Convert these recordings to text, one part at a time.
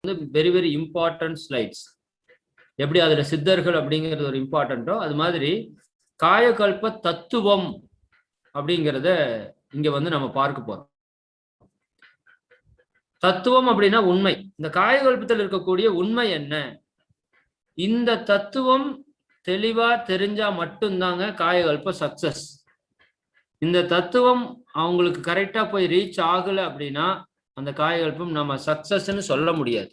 Very very important slides. எப்படி அதுல சித்தர்கள் அப்படிங்கிறது ஒரு இம்பார்ட்டன்ட்டோ அது மாதிரி காயகல்ப தத்துவம் அப்படிங்கிறத இங்க நம்ம பார்க்க போறோம். தத்துவம் அப்படின்னா உண்மை. இந்த காயகல்பத்தில் இருக்கக்கூடிய உண்மை என்ன? இந்த தத்துவம் தெளிவா தெரிஞ்சா மட்டும்தாங்க காயகல்ப சக்சஸ். இந்த தத்துவம் அவங்களுக்கு கரெக்டா போய் ரீச் ஆகல அப்படின்னா அந்த காயகல்பம் நம்ம சக்சஸ்ன்னு சொல்ல முடியாது.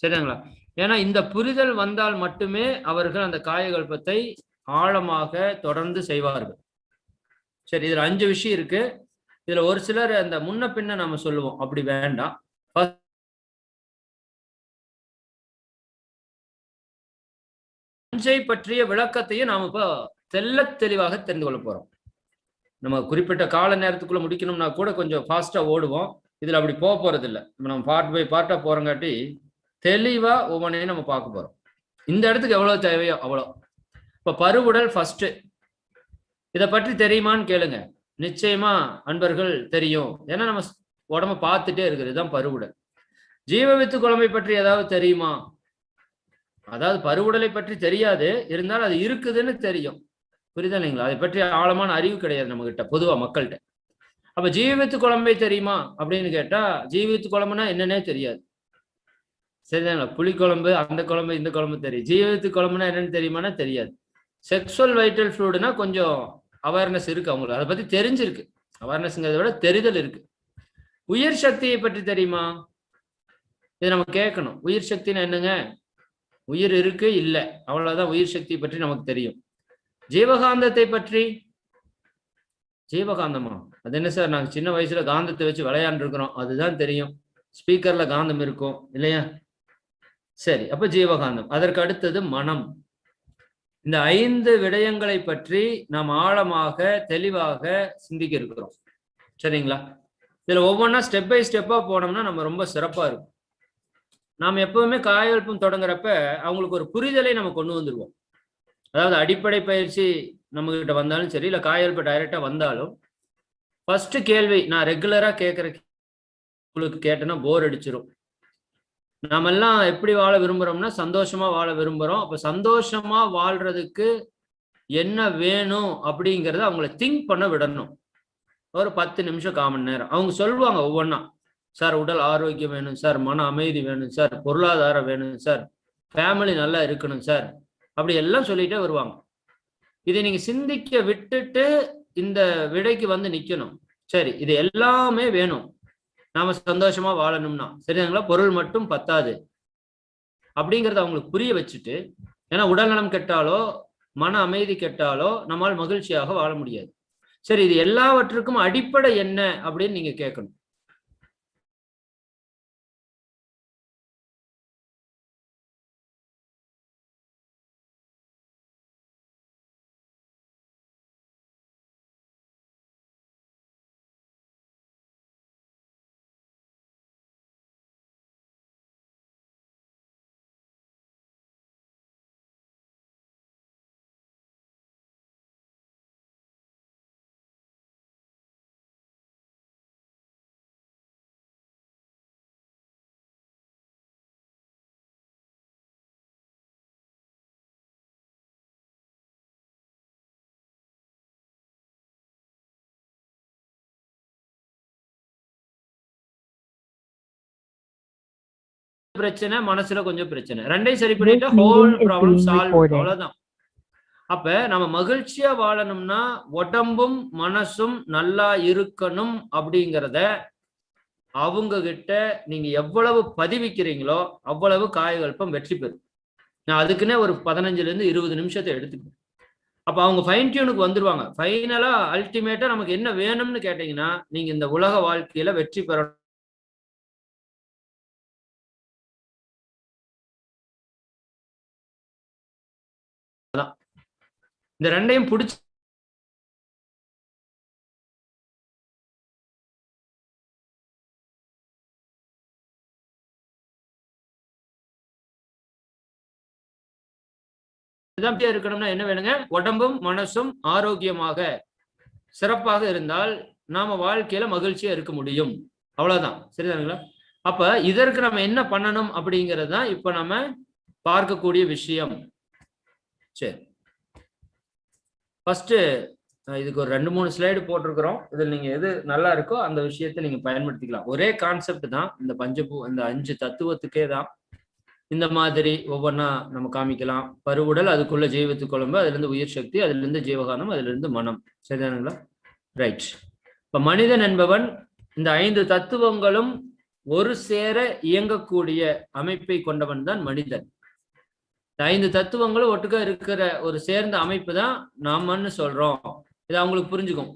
சரிங்களா? ஏன்னா இந்த புரிதல் வந்தால் மட்டுமே அவர்கள் அந்த காயகல்பத்தை ஆழமாக தொடர்ந்து செய்வார்கள். சரி, இதுல 5 விஷயம் இருக்கு. இதுல ஒரு சிலர் அந்த முன்ன பின்ன நம்ம சொல்லுவோம், அப்படி வேண்டாம். பஞ்சை பற்றிய விளக்கத்தையும் நாம இப்போ தெல்ல தெளிவாக தெரிந்து கொள்ள போறோம். நம்ம குறிப்பிட்ட கால நேரத்துக்குள்ள முடிக்கணும்னா கூட கொஞ்சம் ஃபாஸ்டா ஓடுவோம். இதுல அப்படி போக போறது இல்லை. நம்ம பார்ட் பை பார்ட்டா போறங்காட்டி தெளிவா ஒவ்வொன்றையும் நம்ம பார்க்க போறோம். இந்த இடத்துக்கு எவ்வளவு தேவையோ அவ்வளோ. இப்ப பருவுடல் ஃபர்ஸ்ட். இதை பற்றி தெரியுமான்னு கேளுங்க. நிச்சயமா அன்பர்கள் தெரியும். ஏன்னா நம்ம உடம்ப பார்த்துட்டே இருக்குது. இதுதான் பருவுடல். ஜீவவித்து குழம்பை பற்றி ஏதாவது தெரியுமா? அதாவது பருவுடலை பற்றி தெரியாது, இருந்தாலும் அது இருக்குதுன்னு தெரியும். புரியுதா இல்லைங்களா? அதை பற்றி ஆழமான அறிவு கிடையாது நம்ம கிட்ட, பொதுவா மக்கள்கிட்ட. அப்ப ஜீவவித்து குழம்பை தெரியுமா அப்படின்னு கேட்டா ஜீவவித்து குழம்புனா என்னன்னே தெரியாது. சரிதாங்களா? புளி குழம்பு, அந்த குழம்பு, இந்த குழம்பு தெரியும். ஜீவவித்து குழம்புனா என்னன்னு தெரியுமானா தெரியாது. செக்ஷுவல் வைட்டல் ஃப்ளூடுனா கொஞ்சம் அவேர்னஸ் இருக்கு அவங்களுக்கு, அதை பத்தி தெரிஞ்சிருக்கு. அவேர்னஸ்ங்கிறத விட தெரிதல் இருக்கு. உயிர் சக்தியை பற்றி தெரியுமா? இதை நம்ம கேட்கணும். உயிர் சக்தினா என்னங்க? உயிர் இருக்கு இல்லை, அவ்வளவுதான் உயிர் சக்தியை பற்றி நமக்கு தெரியும். ஜீவகாந்தத்தை பற்றி, ஜீவகாந்தமா அது என்ன சார்? நாங்க சின்ன வயசுல காந்தத்தை வச்சு விளையாண்டு இருக்கிறோம், அதுதான் தெரியும். ஸ்பீக்கர்ல காந்தம் இருக்கும் இல்லையா? சரி, அப்ப ஜீவகாந்தம். அதற்கு அடுத்தது மனம். இந்த 5 விடயங்களை பற்றி நாம் ஆழமாக தெளிவாக சிந்திக்க இருக்கிறோம். சரிங்களா? இதுல ஒவ்வொன்றா ஸ்டெப் பை ஸ்டெப்பா போனோம்னா நம்ம ரொம்ப சிறப்பா இருக்கும். நாம் எப்பவுமே காயகல்பம் தொடங்குறப்ப அவங்களுக்கு ஒரு புரிதலை நம்ம கொண்டு வந்துடுவோம். அதாவது அடிப்படை பயிற்சி நம்ம கிட்ட வந்தாலும் சரி, இல்ல காயகல்பம் டைரக்டா வந்தாலும் ஃபர்ஸ்ட் கேள்வி நான் ரெகுலரா கேட்கிற உங்களுக்கு கேட்டேன்னா போர் அடிச்சிடும். நாம எல்லாம் எப்படி வாழ விரும்புறோம்னா சந்தோஷமா வாழ விரும்புறோம். அப்ப சந்தோஷமா வாழ்றதுக்கு என்ன வேணும் அப்படிங்கறத அவங்களை திங்க் பண்ண விடணும். ஒரு 10 நிமிஷம், 1/4 மணி நேரம் அவங்க சொல்லுவாங்க ஒவ்வொன்றா. சார் உடல் ஆரோக்கியம் வேணும் சார், மன அமைதி வேணும் சார், பொருளாதாரம் வேணும் சார், ஃபேமிலி நல்லா இருக்கணும் சார், அப்படி எல்லாம் சொல்லிட்டே வருவாங்க. இதை நீங்க சிந்திக்க விட்டுட்டு இந்த விடைக்கு நிக்கணும். சரி, இது எல்லாமே வேணும் நாம சந்தோஷமா வாழணும்னா. சரிங்களா? பொருள் மட்டும் பத்தாது அப்படிங்கறத அவங்களுக்கு புரிய வச்சுட்டு, ஏன்னா உடல் நலம் கெட்டாலோ மன அமைதி கெட்டாலோ நம்மால் மகிழ்ச்சியாக வாழ முடியாது. சரி, இது எல்லாவற்றுக்கும் அடிப்படை என்ன அப்படின்னு நீங்க கேட்கணும். பிரச்சனை மனசுல கொஞ்சம் பிரச்சனை, ரெண்டையும் சரி பண்ணிட்டு ஹோல் ப்ராப்ளம் சால்வ். அவ்வளவுதான். அப்ப நம்ம மகிழ்ச்சியா வாழணும்னா உடம்பும் மனசும் நல்லா இருக்கணும் அப்படிங்கிறத அவங்க கிட்ட நீங்க எவ்வளவு பதிவிக்கிறீங்களோ அவ்வளவு காயகல்பம் வெற்றி பெறும். நான் அதுக்குன்னே ஒரு 15 இருந்து 20 நிமிஷத்தை எடுத்துக்கிறேன். அப்ப அவங்க ஃபைன் டியூனுக்கு வந்துருவாங்க. ஃபைனலா அல்டிமேட்டா நமக்கு என்ன வேணும்னு கேட்டீங்கன்னா நீங்க இந்த உலக வாழ்க்கையில வெற்றி பெறணும். இந்த ரெண்டையும் பிடிச்சி இருக்கணும்னா என்ன வேணுங்க? உடம்பும் மனசும் ஆரோக்கியமாக சிறப்பாக இருந்தால் நாம வாழ்க்கையில மகிழ்ச்சியா இருக்க முடியும். அவ்வளவுதான். சரிதானுங்களா? அப்ப இதற்கு நம்ம என்ன பண்ணணும் அப்படிங்கிறது தான் இப்ப நம்ம பார்க்கக்கூடிய விஷயம். சரி, ஃபர்ஸ்ட் இதுக்கு ஒரு 2-3 ஸ்லைடு போட்டிருக்கிறோம். இதில் நீங்க எது நல்லா இருக்கோ அந்த விஷயத்தை நீங்க பயன்படுத்திக்கலாம். ஒரே கான்செப்ட் தான், இந்த இந்த 5 தத்துவத்துக்கே தான் இந்த மாதிரி ஒவ்வொன்றா நம்ம காமிக்கலாம். பருவுடல், அதுக்குள்ள ஜீவத்து குழம்பு, அதுல இருந்து உயிர் சக்தி, அதுல இருந்து ஜீவகானம், அதுல இருந்து மனம். சரிதானுங்களா? ரைட். இப்ப மனிதன் என்பவன் இந்த 5 தத்துவங்களும் ஒரு சேர இயங்கக்கூடிய அமைப்பை கொண்டவன் தான் மனிதன். இந்த 5 தத்துவங்களும் ஒட்டுக்கா இருக்கிற ஒரு சேர்ந்த அமைப்பு தான் நாமன்னு சொல்றோம். இது அவங்களுக்கு புரிஞ்சுக்கும்.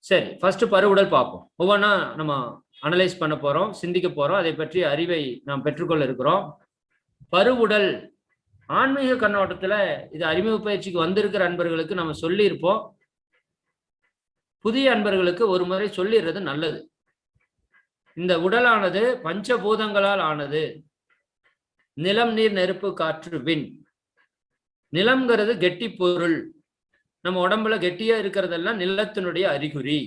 சரி, ஃபர்ஸ்ட் பருவுடல் பார்ப்போம். ஒவ்வொன்றா நம்ம அனலைஸ் பண்ண போறோம், சிந்திக்க போறோம். அதை பற்றி அறிவை நாம் பெற்றுக்கொள்ள இருக்கிறோம். பருவுடல் ஆன்மீக கண்ணோட்டத்துல இது அறிமுக பயிற்சிக்கு வந்திருக்கிற அன்பர்களுக்கு நம்ம சொல்லி இருப்போம். புதிய அன்பர்களுக்கு ஒரு முறை சொல்லிடுறது நல்லது. இந்த உடலானது பஞ்சபூதங்களால் ஆனது. நிலம், நீர், நெருப்பு, காற்று, விண். நிலம்ங்கிறது கெட்டி பொருள். நம்ம உடம்புல கெட்டியா இருக்கிறதெல்லாம் நிலத்தினுடைய அறிகுறி.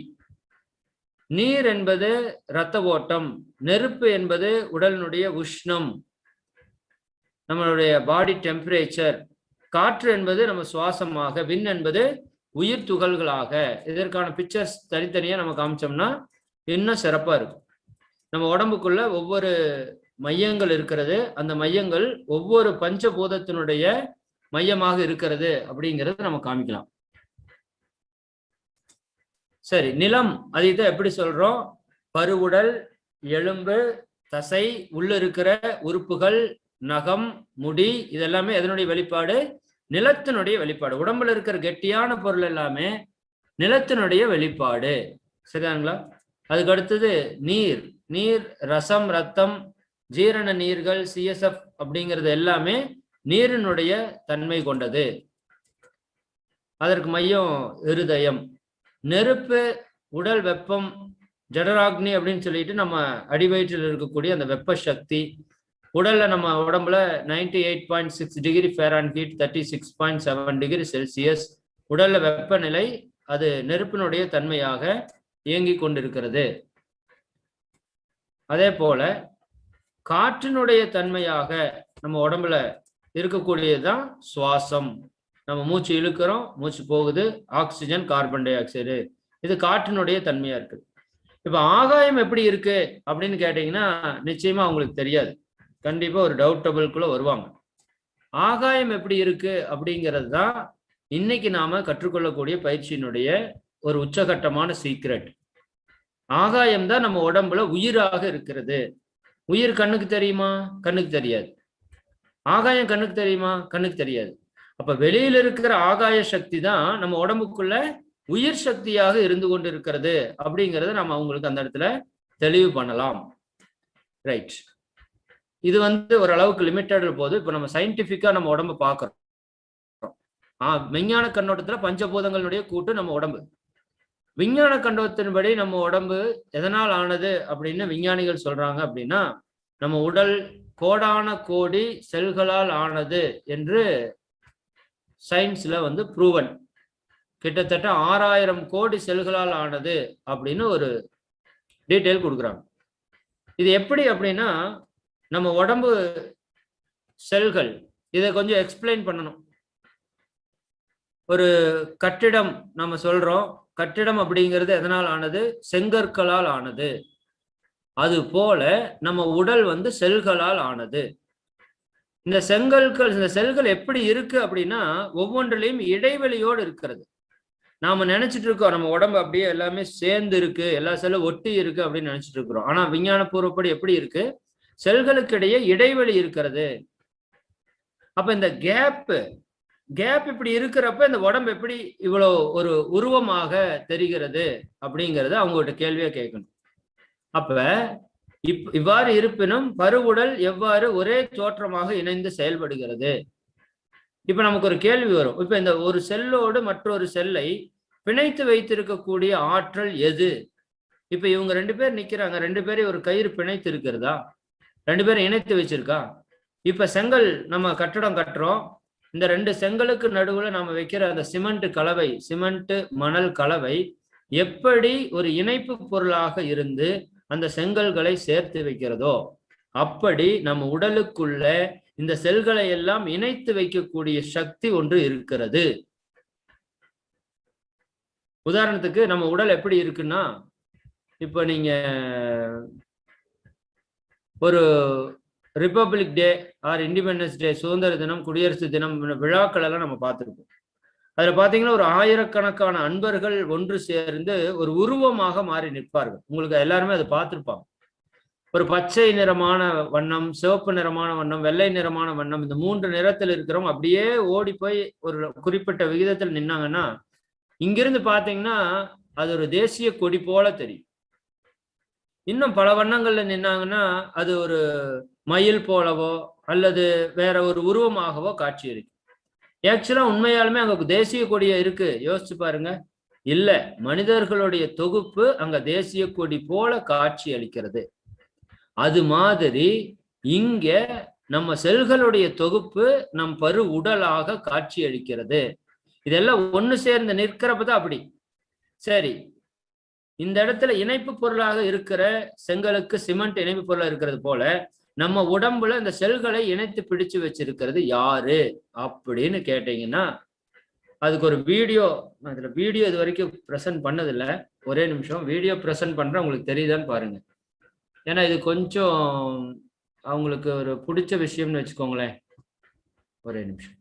நீர் என்பது இரத்த ஓட்டம். நெருப்பு என்பது உடலினுடைய உஷ்ணம், நம்மளுடைய பாடி டெம்பரேச்சர். காற்று என்பது நம்ம சுவாசமாக. விண் என்பது உயிர் துகள்களாக. இதற்கான பிக்சர்ஸ் தனித்தனியா நம்ம காமிச்சோம்னா இன்னும் சிறப்பா இருக்கும். நம்ம உடம்புக்குள்ள ஒவ்வொரு மையங்கள் இருக்கிறது. அந்த மையங்கள் ஒவ்வொரு பஞ்சபூதத்தினுடைய மையமாக இருக்கிறது அப்படிங்கிறது நம்ம காமிக்கலாம். சரி, நிலம் அதைத்தான் எப்படி சொல்றோம்? பருவுடல், எலும்பு, தசை, உள்ள இருக்கிற உறுப்புகள், நகம், முடி, இதெல்லாமே எதனுடைய வெளிப்பாடு? நிலத்தினுடைய வெளிப்பாடு. உடம்புல இருக்கிற கெட்டியான பொருள் எல்லாமே நிலத்தினுடைய வெளிப்பாடு. சரிதாங்களா? அதுக்கு அடுத்தது நீர். நீர், ரசம், ரத்தம், ஜீரண நீர்கள், சிஎஸ்எஃப் அப்படிங்கிறது எல்லாமே நீரினுடைய தன்மை கொண்டது. அதற்கு மையம் இருதயம். நெருப்பு, உடல் வெப்பம், ஜடராக்னி அப்படின்னு சொல்லிட்டு நம்ம அடிவயிற்றில் இருக்கக்கூடிய அந்த வெப்ப சக்தி. உடல்ல நம்ம உடம்புல 98.6 டிகிரி ஃபாரன்ஹீட், 36.7 டிகிரி செல்சியஸ் உடல்ல வெப்பநிலை. அது நெருப்பினுடைய தன்மையாக இயங்கி கொண்டிருக்கிறது. அதே போல காற்றினுடைய தன்மையாக நம்ம உடம்புல இருக்கக்கூடியதுதான் சுவாசம். நம்ம மூச்சு இழுக்கிறோம், மூச்சு போகுது, ஆக்சிஜன், கார்பன் டை ஆக்சைடு. இது காற்றினுடைய தன்மையா இருக்கு. இப்ப ஆகாயம் எப்படி இருக்கு அப்படின்னு கேட்டீங்கன்னா நிச்சயமா அவங்களுக்கு தெரியாது. கண்டிப்பா ஒரு டவுட்டபிள்குள்ள வருவாங்க. ஆகாயம் எப்படி இருக்கு அப்படிங்கிறது தான் இன்னைக்கு நாம கற்றுக்கொள்ளக்கூடிய பயிற்சியினுடைய ஒரு உச்சகட்டமான சீக்ரெட். ஆகாயம் தான் நம்ம உடம்புல உயிராக இருக்கிறது. உயிர் கண்ணுக்கு தெரியுமா? கண்ணுக்கு தெரியாது. ஆகாயம் கண்ணுக்கு தெரியுமா? கண்ணுக்கு தெரியாது. அப்ப வெளியில இருக்கிற ஆகாய சக்தி தான் நம்ம உடம்புக்குள்ள உயிர் சக்தியாக இருந்து கொண்டு இருக்கிறது அப்படிங்கிறத நம்ம அவங்களுக்கு அந்த இடத்துல தெளிவு பண்ணலாம். ரைட். இது ஓரளவுக்கு லிமிட்டட் போது. இப்ப நம்ம சயின்டிபிக்கா நம்ம உடம்பு பார்க்கிறோம். விஞ்ஞான கண்ணோட்டத்துல பஞ்சபூதங்களுடைய கூட்டு நம்ம உடம்பு. விஞ்ஞான கண்ணோட்டத்தின்படி நம்ம உடம்பு எதனால் ஆனது அப்படின்னு விஞ்ஞானிகள் சொல்றாங்க அப்படின்னா, நம்ம உடல் கோடான கோடி செல்களால் ஆனது என்று சயின்ஸ்ல ப்ரூவன். கிட்டத்தட்ட 6000 கோடி செல்களால் ஆனது அப்படின்னு ஒரு டீட்டெயில் கொடுக்குறாங்க. இது எப்படி அப்படின்னா, நம்ம உடம்பு செல்கள் இதை கொஞ்சம் எக்ஸ்பிளைன் பண்ணணும். ஒரு கட்டிடம் நம்ம சொல்றோம். கட்டிடம் அப்படிங்கிறது எதனால் ஆனது? செங்கற்களால் ஆனது. அது போல நம்ம உடல் செல்களால் ஆனது. இந்த செல்கள் எப்படி இருக்கு அப்படின்னா, ஒவ்வொன்றிலையும் இடைவெளியோடு இருக்கிறது. நாம நினைச்சிட்டு இருக்கோம் நம்ம உடம்பு அப்படியே எல்லாமே சேர்ந்து இருக்கு, எல்லா செல்லும் ஒட்டி இருக்கு அப்படின்னு நினைச்சிட்டு இருக்கிறோம். ஆனா விஞ்ஞான பூர்வப்படி எப்படி இருக்கு? செல்களுக்கு இடையே இடைவெளி இருக்கிறது. அப்ப இந்த கேப் இப்படி இருக்கிறப்ப இந்த உடம்பு எப்படி இவ்வளவு ஒரு உருவமாக தெரிகிறது அப்படிங்கறத அவங்ககிட்ட கேள்வியா கேட்கணும். அப்ப இவ்வாறு இருப்பினும் பருவுடல் எவ்வாறு ஒரே தோற்றமாக இணைந்து செயல்படுகிறது? இப்ப நமக்கு ஒரு கேள்வி வரும். இப்ப இந்த ஒரு செல்லோடு மற்றொரு செல்லை பிணைத்து வைத்திருக்கக்கூடிய ஆற்றல் எது? இப்ப இவங்க 2 பேர் நிக்கிறாங்க. 2 பேரையும் ஒரு கயிறு பிணைத்து இருக்கிறதா? 2 பேரும் இணைத்து வச்சிருக்கா? இப்ப செங்கல் நம்ம கட்டடம் கட்டுறோம். இந்த 2 செங்கலுக்கு நடுவுல நாம வைக்கிற அந்த சிமெண்ட் கலவை, சிமெண்ட் மணல் கலவை எப்படி ஒரு இணைப்பு பொருளாக இருந்து அந்த செங்கல்களை சேர்த்து வைக்கிறதோ, அப்படி நம்ம உடலுக்குள்ள இந்த செல்களை எல்லாம் இணைத்து வைக்கக்கூடிய சக்தி ஒன்று இருக்கிறது. உதாரணத்துக்கு நம்ம உடல் எப்படி இருக்குன்னா, இப்ப நீங்க ஒரு republic day or independence day, சுதந்திர தினம், குடியரசு தினம் விழாக்கள் எல்லாம் நம்ம பார்த்துருப்போம். அதுல பாத்தீங்கன்னா ஒரு ஆயிரக்கணக்கான அன்பர்கள் ஒன்று சேர்ந்து ஒரு உருவமாக மாறி நிற்பார்கள். உங்களுக்கு எல்லாருமே அதை பார்த்திருப்பாங்க. ஒரு பச்சை நிறமான வண்ணம், சிவப்பு நிறமான வண்ணம், வெள்ளை நிறமான வண்ணம், இந்த 3 நிறத்தில் இருக்கிறவங்க அப்படியே ஓடி போய் ஒரு குறிப்பிட்ட விகிதத்தில் நின்னாங்கன்னா, இங்கிருந்து பாத்தீங்கன்னா அது ஒரு தேசிய கொடி போல தெரியும். இன்னும் பல வண்ணங்கள்ல நின்னாங்கன்னா அது ஒரு மயில் போலவோ அல்லது வேற ஒரு உருவமாகவோ காட்சி அளிக்கும். ஆக்சுவலா உண்மையாலுமே அங்க தேசிய கொடியா இருக்கு, யோசிச்சு பாருங்க. இல்ல, மனிதர்களுடைய தொகுப்பு அங்க தேசிய கொடி போல காட்சி அளிக்கிறது. அது மாதிரி இங்க நம்ம செல்களுடைய தொகுப்பு நம் பரு உடலாக காட்சி அளிக்கிறது. இதெல்லாம் ஒண்ணு சேர்ந்து நிற்கிறப்பதான் அப்படி. சரி, இந்த இடத்துல இணைப்பு பொருளாக இருக்கிற செங்கலுக்கு சிமெண்ட் இணைப்பு பொருளா இருக்கிறது போல நம்ம உடம்புல இந்த செல்களை இணைத்து பிடிச்சு வச்சிருக்கிறது யாரு அப்படின்னு கேட்டீங்கன்னா, அதுக்கு ஒரு வீடியோ, அதுல வீடியோ இது வரைக்கும் ப்ரெசென்ட் பண்ணதில்ல. ஒரே நிமிஷம் வீடியோ ப்ரெசென்ட் பண்றேன், உங்களுக்கு தெரியுதான்னு பாருங்க. ஏன்னா இது கொஞ்சம் அவங்களுக்கு ஒரு பிடிச்ச விஷயம்னு வச்சுக்கோங்களேன். ஒரே நிமிஷம்.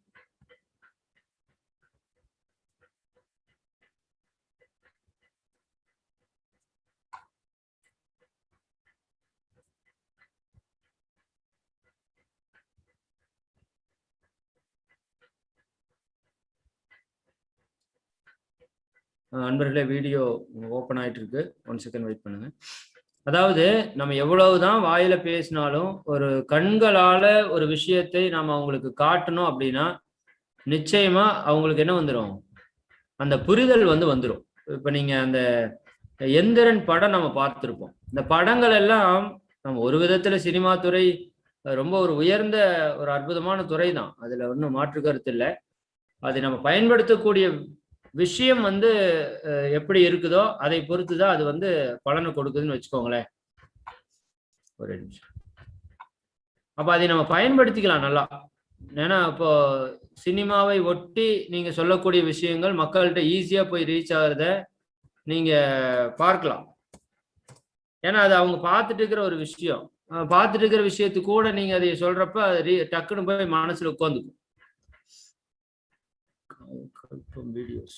அன்பர்களே, வீடியோ ஓப்பன் ஆயிட்டு இருக்கு, 1 செகண்ட் வெயிட் பண்ணுங்க. அதாவது நம்ம எவ்வளவுதான் வாயில பேசினாலும் ஒரு கண்களால ஒரு விஷயத்தை நாம அவங்களுக்கு காட்டணும் அப்படின்னா நிச்சயமா அவங்களுக்கு என்ன வந்துடும், அந்த புரிதல் வந்துடும். இப்ப நீங்க அந்த எந்திரன் படம் நம்ம பார்த்திருப்போம். இந்த படங்கள் எல்லாம் நம்ம ஒரு விதத்துல சினிமா துறை ரொம்ப ஒரு உயர்ந்த ஒரு அற்புதமான துறை தான், அதுல ஒன்றும் மாற்று கருத்து இல்லை. அதை நம்ம பயன்படுத்தக்கூடிய விஷயம் எப்படி இருக்குதோ அதை பொறுத்துதான் அது பலனை கொடுக்குதுன்னு வச்சுக்கோங்களேன். ஒரு நிமிஷம். அப்ப அதை நம்ம பயன்படுத்திக்கலாம் நல்லா. ஏன்னா இப்போ சினிமாவை ஒட்டி நீங்க சொல்லக்கூடிய விஷயங்கள் மக்கள்கிட்ட ஈஸியா போய் ரீச் ஆகுறத நீங்க பார்க்கலாம். ஏன்னா அது அவங்க பார்த்துட்டு இருக்கிற ஒரு விஷயம், பார்த்துட்டு இருக்கிற விஷயத்துக்கு கூட நீங்க அதை சொல்றப்ப அது டக்குன்னு போய் மனசுல உட்காந்துக்கும். வீடியோஸ்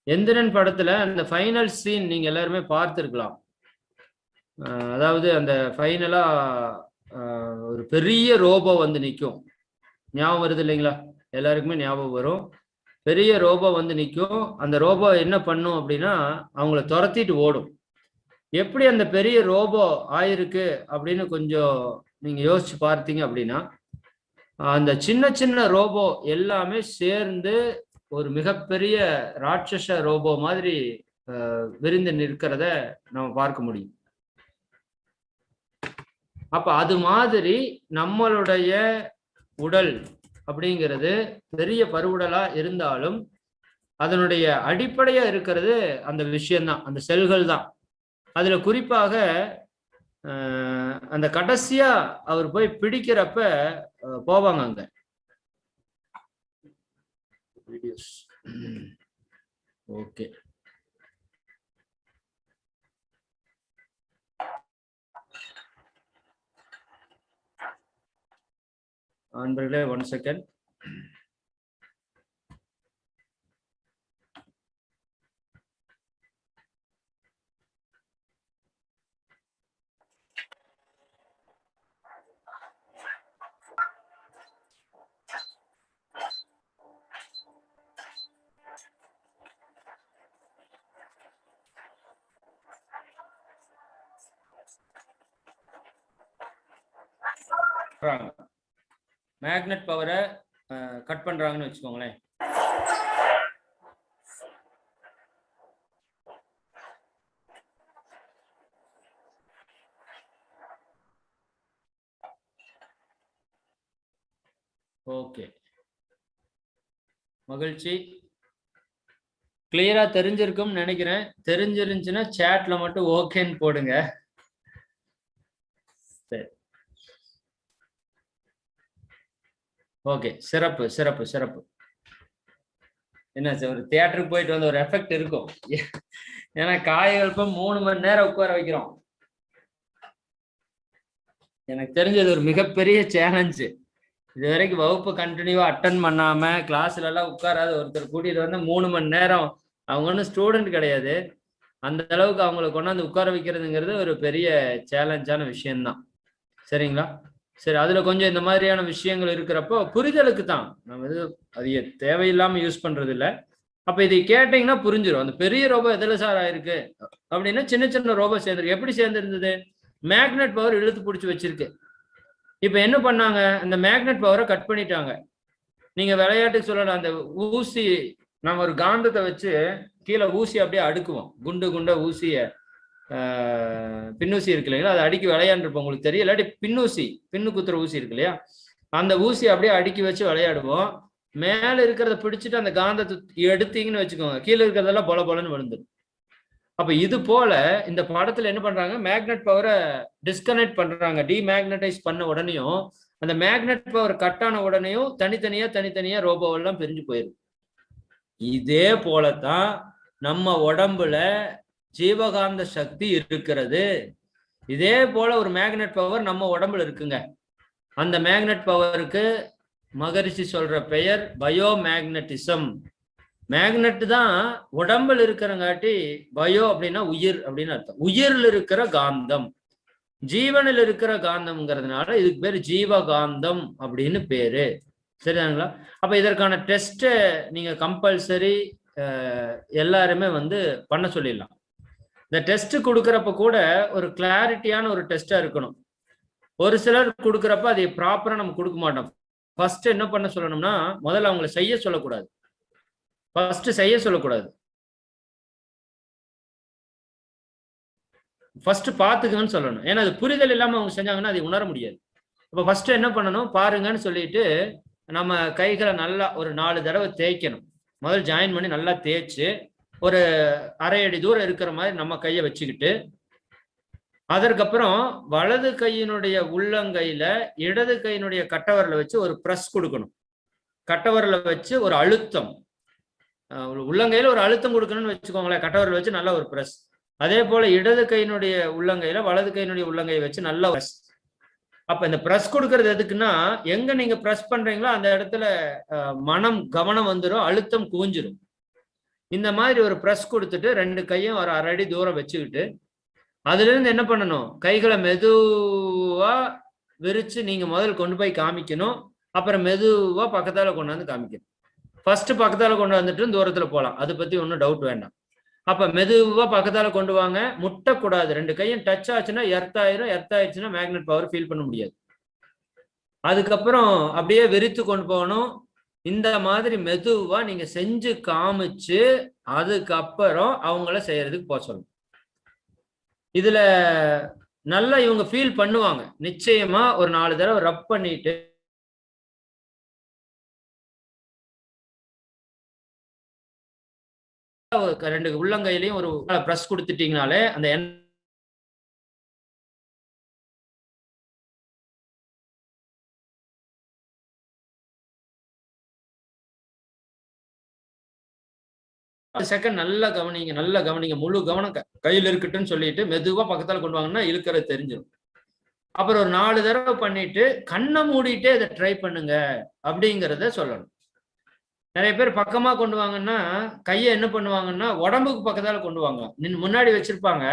எந்திரன் படத்துல அந்த ஃபைனல் சீன் நீங்க எல்லாருமே பார்த்திருக்கலாம். அதாவது அந்த ஃபைனலா ஒரு பெரிய ரோபோ நிற்கும். ஞாபகம் வருது இல்லைங்களா? எல்லாருக்குமே ஞாபகம் வரும். பெரிய ரோபோ நிற்கும். அந்த ரோபோ என்ன பண்ணும் அப்படின்னா அவங்கள துரத்திட்டு ஓடும். எப்படி அந்த பெரிய ரோபோ ஆயிருக்கு அப்படின்னு கொஞ்சம் நீங்க யோசிச்சு பார்த்தீங்க அப்படின்னா, அந்த சின்ன சின்ன ரோபோ எல்லாமே சேர்ந்து ஒரு மிகப்பெரிய ராட்சச ரோபோ மாதிரி விரிந்து நிற்கிறத நம்ம பார்க்க முடியும். அப்ப அது மாதிரி நம்மளுடைய உடல் அப்படிங்கிறது பெரிய பருவுடலா இருந்தாலும் அதனுடைய அடிப்படையா இருக்கிறது அந்த விஷயம்தான், அந்த செல்கள் தான். அதுல குறிப்பாக அந்த கடைசியா அவர் போய் பிடிக்கிறப்ப போவாங்க அங்க வீடியோஸ். ஓகே, அன்பர்களே 1 செகண்ட். மேக்னெட் பவரை கட் பண்றாங்கன்னு வச்சுக்கோங்களேன். ஓகே, மகிழ்ச்சி. கிளியரா தெரிஞ்சிருக்கும்னு நினைக்கிறேன். தெரிஞ்சிருந்துச்சுன்னா சேட்ல மட்டும் ஓகேன்னு போடுங்க. சரி, ஓகே, சிறப்பு சிறப்பு சிறப்பு. என்ன சார், ஒரு தியேட்டருக்கு போயிட்டு வந்து ஒரு எஃபெக்ட் இருக்கும். ஏன்னா காயகல்பம் 3 மணி நேரம் உட்கார வைக்கிறோம். எனக்கு தெரிஞ்சது ஒரு மிகப்பெரிய சேலஞ்சு. இது வரைக்கும் வகுப்பு கண்டினியூவா அட்டன் பண்ணாம கிளாஸ்ல எல்லாம் உட்காராது ஒருத்தர் கூட்டிட்டு வந்து 3 மணி நேரம், அவங்க ஒன்றும் ஸ்டூடெண்ட் கிடையாது, அந்த அளவுக்கு அவங்களை கொண்டாந்து உட்கார வைக்கிறதுங்கிறது ஒரு பெரிய சேலஞ்சான விஷயம்தான். சரிங்களா? சரி, அதுல கொஞ்சம் இந்த மாதிரியான விஷயங்கள் இருக்கிறப்போ புரிதலுக்கு தான் நம்ம இது அது தேவையில்லாம யூஸ் பண்றது இல்லை. அப்ப இதை கேட்டீங்கன்னா புரிஞ்சிடும். அந்த பெரிய ரோபோ எதுல சார் ஆயிருக்கு அப்படின்னா சின்ன சின்ன ரோபோ சேர்ந்துருக்கு. எப்படி சேர்ந்திருந்தது? மேக்னெட் பவர் இழுத்து பிடிச்சி வச்சிருக்கு. இப்ப என்ன பண்ணாங்க, அந்த மேக்னெட் பவரை கட் பண்ணிட்டாங்க. நீங்க விளையாட்டுக்கு சொல்லலாம், அந்த ஊசி, நம்ம ஒரு காந்தத்தை வச்சு கீழே ஊசி அப்படியே அடுக்குவோம், குண்டு குண்ட ஊசிய பின்னூசி இருக்கு இல்லைங்களா, அதை அடுக்கி விளையாண்டுருப்போம், உங்களுக்கு தெரியும். இல்லாட்டி பின்னூசி, பின்னு குத்துற ஊசி இருக்கு இல்லையா, அந்த ஊசி அப்படியே அடுக்கி வச்சு விளையாடுவோம். மேல இருக்கிறத பிடிச்சிட்டு அந்த காந்தத்தை எடுத்தீங்கன்னு வச்சுக்கோங்க, கீழே இருக்கிறதெல்லாம் பொல பொலன்னு விழுந்துடும். அப்ப இது போல இந்த படத்துல என்ன பண்றாங்க, மேக்னெட் பவரை டிஸ்கனெக்ட் பண்றாங்க. டிமேக்னடைஸ் பண்ண உடனேயும் அந்த மேக்னெட் பவர் கட் ஆன உடனேயும் தனித்தனியா ரோபோவெல்லாம் பிரிஞ்சு போயிடும். இதே போலதான் நம்ம உடம்புல ஜீவகாந்த சக்தி இருக்கிறது. இதே போல ஒரு மேக்னெட் பவர் நம்ம உடம்புல இருக்குங்க. அந்த மேக்னெட் பவருக்கு மகரிஷி சொல்ற பெயர் பயோ மேக்னட்டிசம். மேக்னெட் தான் உடம்புல இருக்கிறங்காட்டி பயோ அப்படின்னா உயிர் அப்படின்னு அர்த்தம். உயிரில் இருக்கிற காந்தம், ஜீவனில் இருக்கிற காந்தம்ங்கிறதுனால இதுக்கு பேர் ஜீவகாந்தம் அப்படின்னு பேரு. சரிதாங்களா? அப்ப இதற்கான டெஸ்ட் நீங்க கம்பல்சரி எல்லாருமே வந்து பண்ண சொல்லிடலாம். இந்த டெஸ்ட் கொடுக்கறப்ப கூட ஒரு கிளாரிட்டியான ஒரு டெஸ்டா இருக்கணும். ஒரு சிலர் கொடுக்கறப்ப அதை ப்ராப்பரா நம்ம கொடுக்க மாட்டோம். ஃபர்ஸ்ட் என்ன பண்ண சொல்லணும்னா, முதல்ல அவங்களை செய்ய சொல்லக்கூடாது. ஃபர்ஸ்ட் செய்ய சொல்லக்கூடாது, ஃபர்ஸ்ட் பாத்துக்கன்னு சொல்லணும். ஏன்னா அது புரிதல் இல்லாம அவங்க செஞ்சாங்கன்னா அதை உணர முடியாது. அப்ப ஃபர்ஸ்ட் என்ன பண்ணணும், பாருங்கன்னு சொல்லிட்டு நம்ம கைகளை நல்லா ஒரு 4 தடவை தேய்க்கணும். முதல் ஜாயின் பண்ணி நல்லா தேய்ச்சு ஒரு அரை அடி தூரம் இருக்கிற மாதிரி நம்ம கையை வச்சுக்கிட்டு, அதற்கப்புறம் வலது கையினுடைய உள்ளங்கையில இடது கையினுடைய கட்டவரல வச்சு ஒரு பிரஸ் கொடுக்கணும். கட்டவரல வச்சு ஒரு அழுத்தம், உள்ளங்கையில ஒரு அழுத்தம் கொடுக்கணும்னு வச்சுக்கோங்களேன். கட்டவரல் வச்சு நல்ல ஒரு பிரஸ். அதே போல இடது கையினுடைய உள்ளங்கையில வலது கையினுடைய உள்ளங்கையை வச்சு நல்ல பிரஸ். அப்ப இந்த பிரஸ் கொடுக்கறது எதுக்குன்னா, எங்க நீங்க பிரஸ் பண்றீங்களோ அந்த இடத்துல மனம் கவனம் வந்துடும், அழுத்தம் குவிஞ்சிடும். இந்த மாதிரி ஒரு பிரஸ் கொடுத்துட்டு 2 கையும் ஒரு அரை அடி தூரம் வச்சுக்கிட்டு, அதுல இருந்து என்ன பண்ணணும், கைகளை மெதுவா விரிச்சு நீங்க முதல் கொண்டு போய் காமிக்கணும். அப்புறம் மெதுவா பக்கத்தால கொண்டாந்து காமிக்கணும். ஃபர்ஸ்ட் பக்கத்தால கொண்டு வந்துட்டு தூரத்துல போகலாம், அதை பத்தி ஒன்றும் டவுட் வேண்டாம். அப்ப மெதுவா பக்கத்தால கொண்டு வாங்க, முட்டக்கூடாது. 2 கையும் டச் ஆச்சுன்னா எர்த் ஆயிரும். எர்த் ஆயிடுச்சுன்னா மேக்னெட் பவர் ஃபீல் பண்ண முடியாது. அதுக்கப்புறம் அப்படியே விரித்து கொண்டு போகணும். இந்த மாதிரி மெதுவா நீங்க செஞ்சு காமிச்சு அதுக்கப்புறம் அவங்கள செய்யறதுக்கு போக சொல்லணும். இதுல நல்லா இவங்க ஃபீல் பண்ணுவாங்க. நிச்சயமா ஒரு 4 தடவை ரப் பண்ணிட்டு ரெண்டு உள்ளங்கையிலையும் ஒரு பிரஸ் கொடுத்துட்டீங்கனாலே அந்த செகண்ட் நல்லா கவனிங்க, நல்லா கவனிங்க, முழு கவனம் கையில் இருக்கட்டும்னு சொல்லிட்டு மெதுவா பக்கத்தால கொண்டு வாங்கன்னா இழுக்கிறது தெரிஞ்சிடும். அப்புறம் ஒரு 4 தடவை பண்ணிட்டு கண்ணை மூடிட்டே இதை ட்ரை பண்ணுங்க அப்படிங்கிறத சொல்லணும். நிறைய பேர் பக்கமா கொண்டு வாங்கன்னா கையை என்ன பண்ணுவாங்கன்னா உடம்புக்கு பக்கத்தால கொண்டு வாங்க, முன்னாடி வச்சிருப்பாங்க,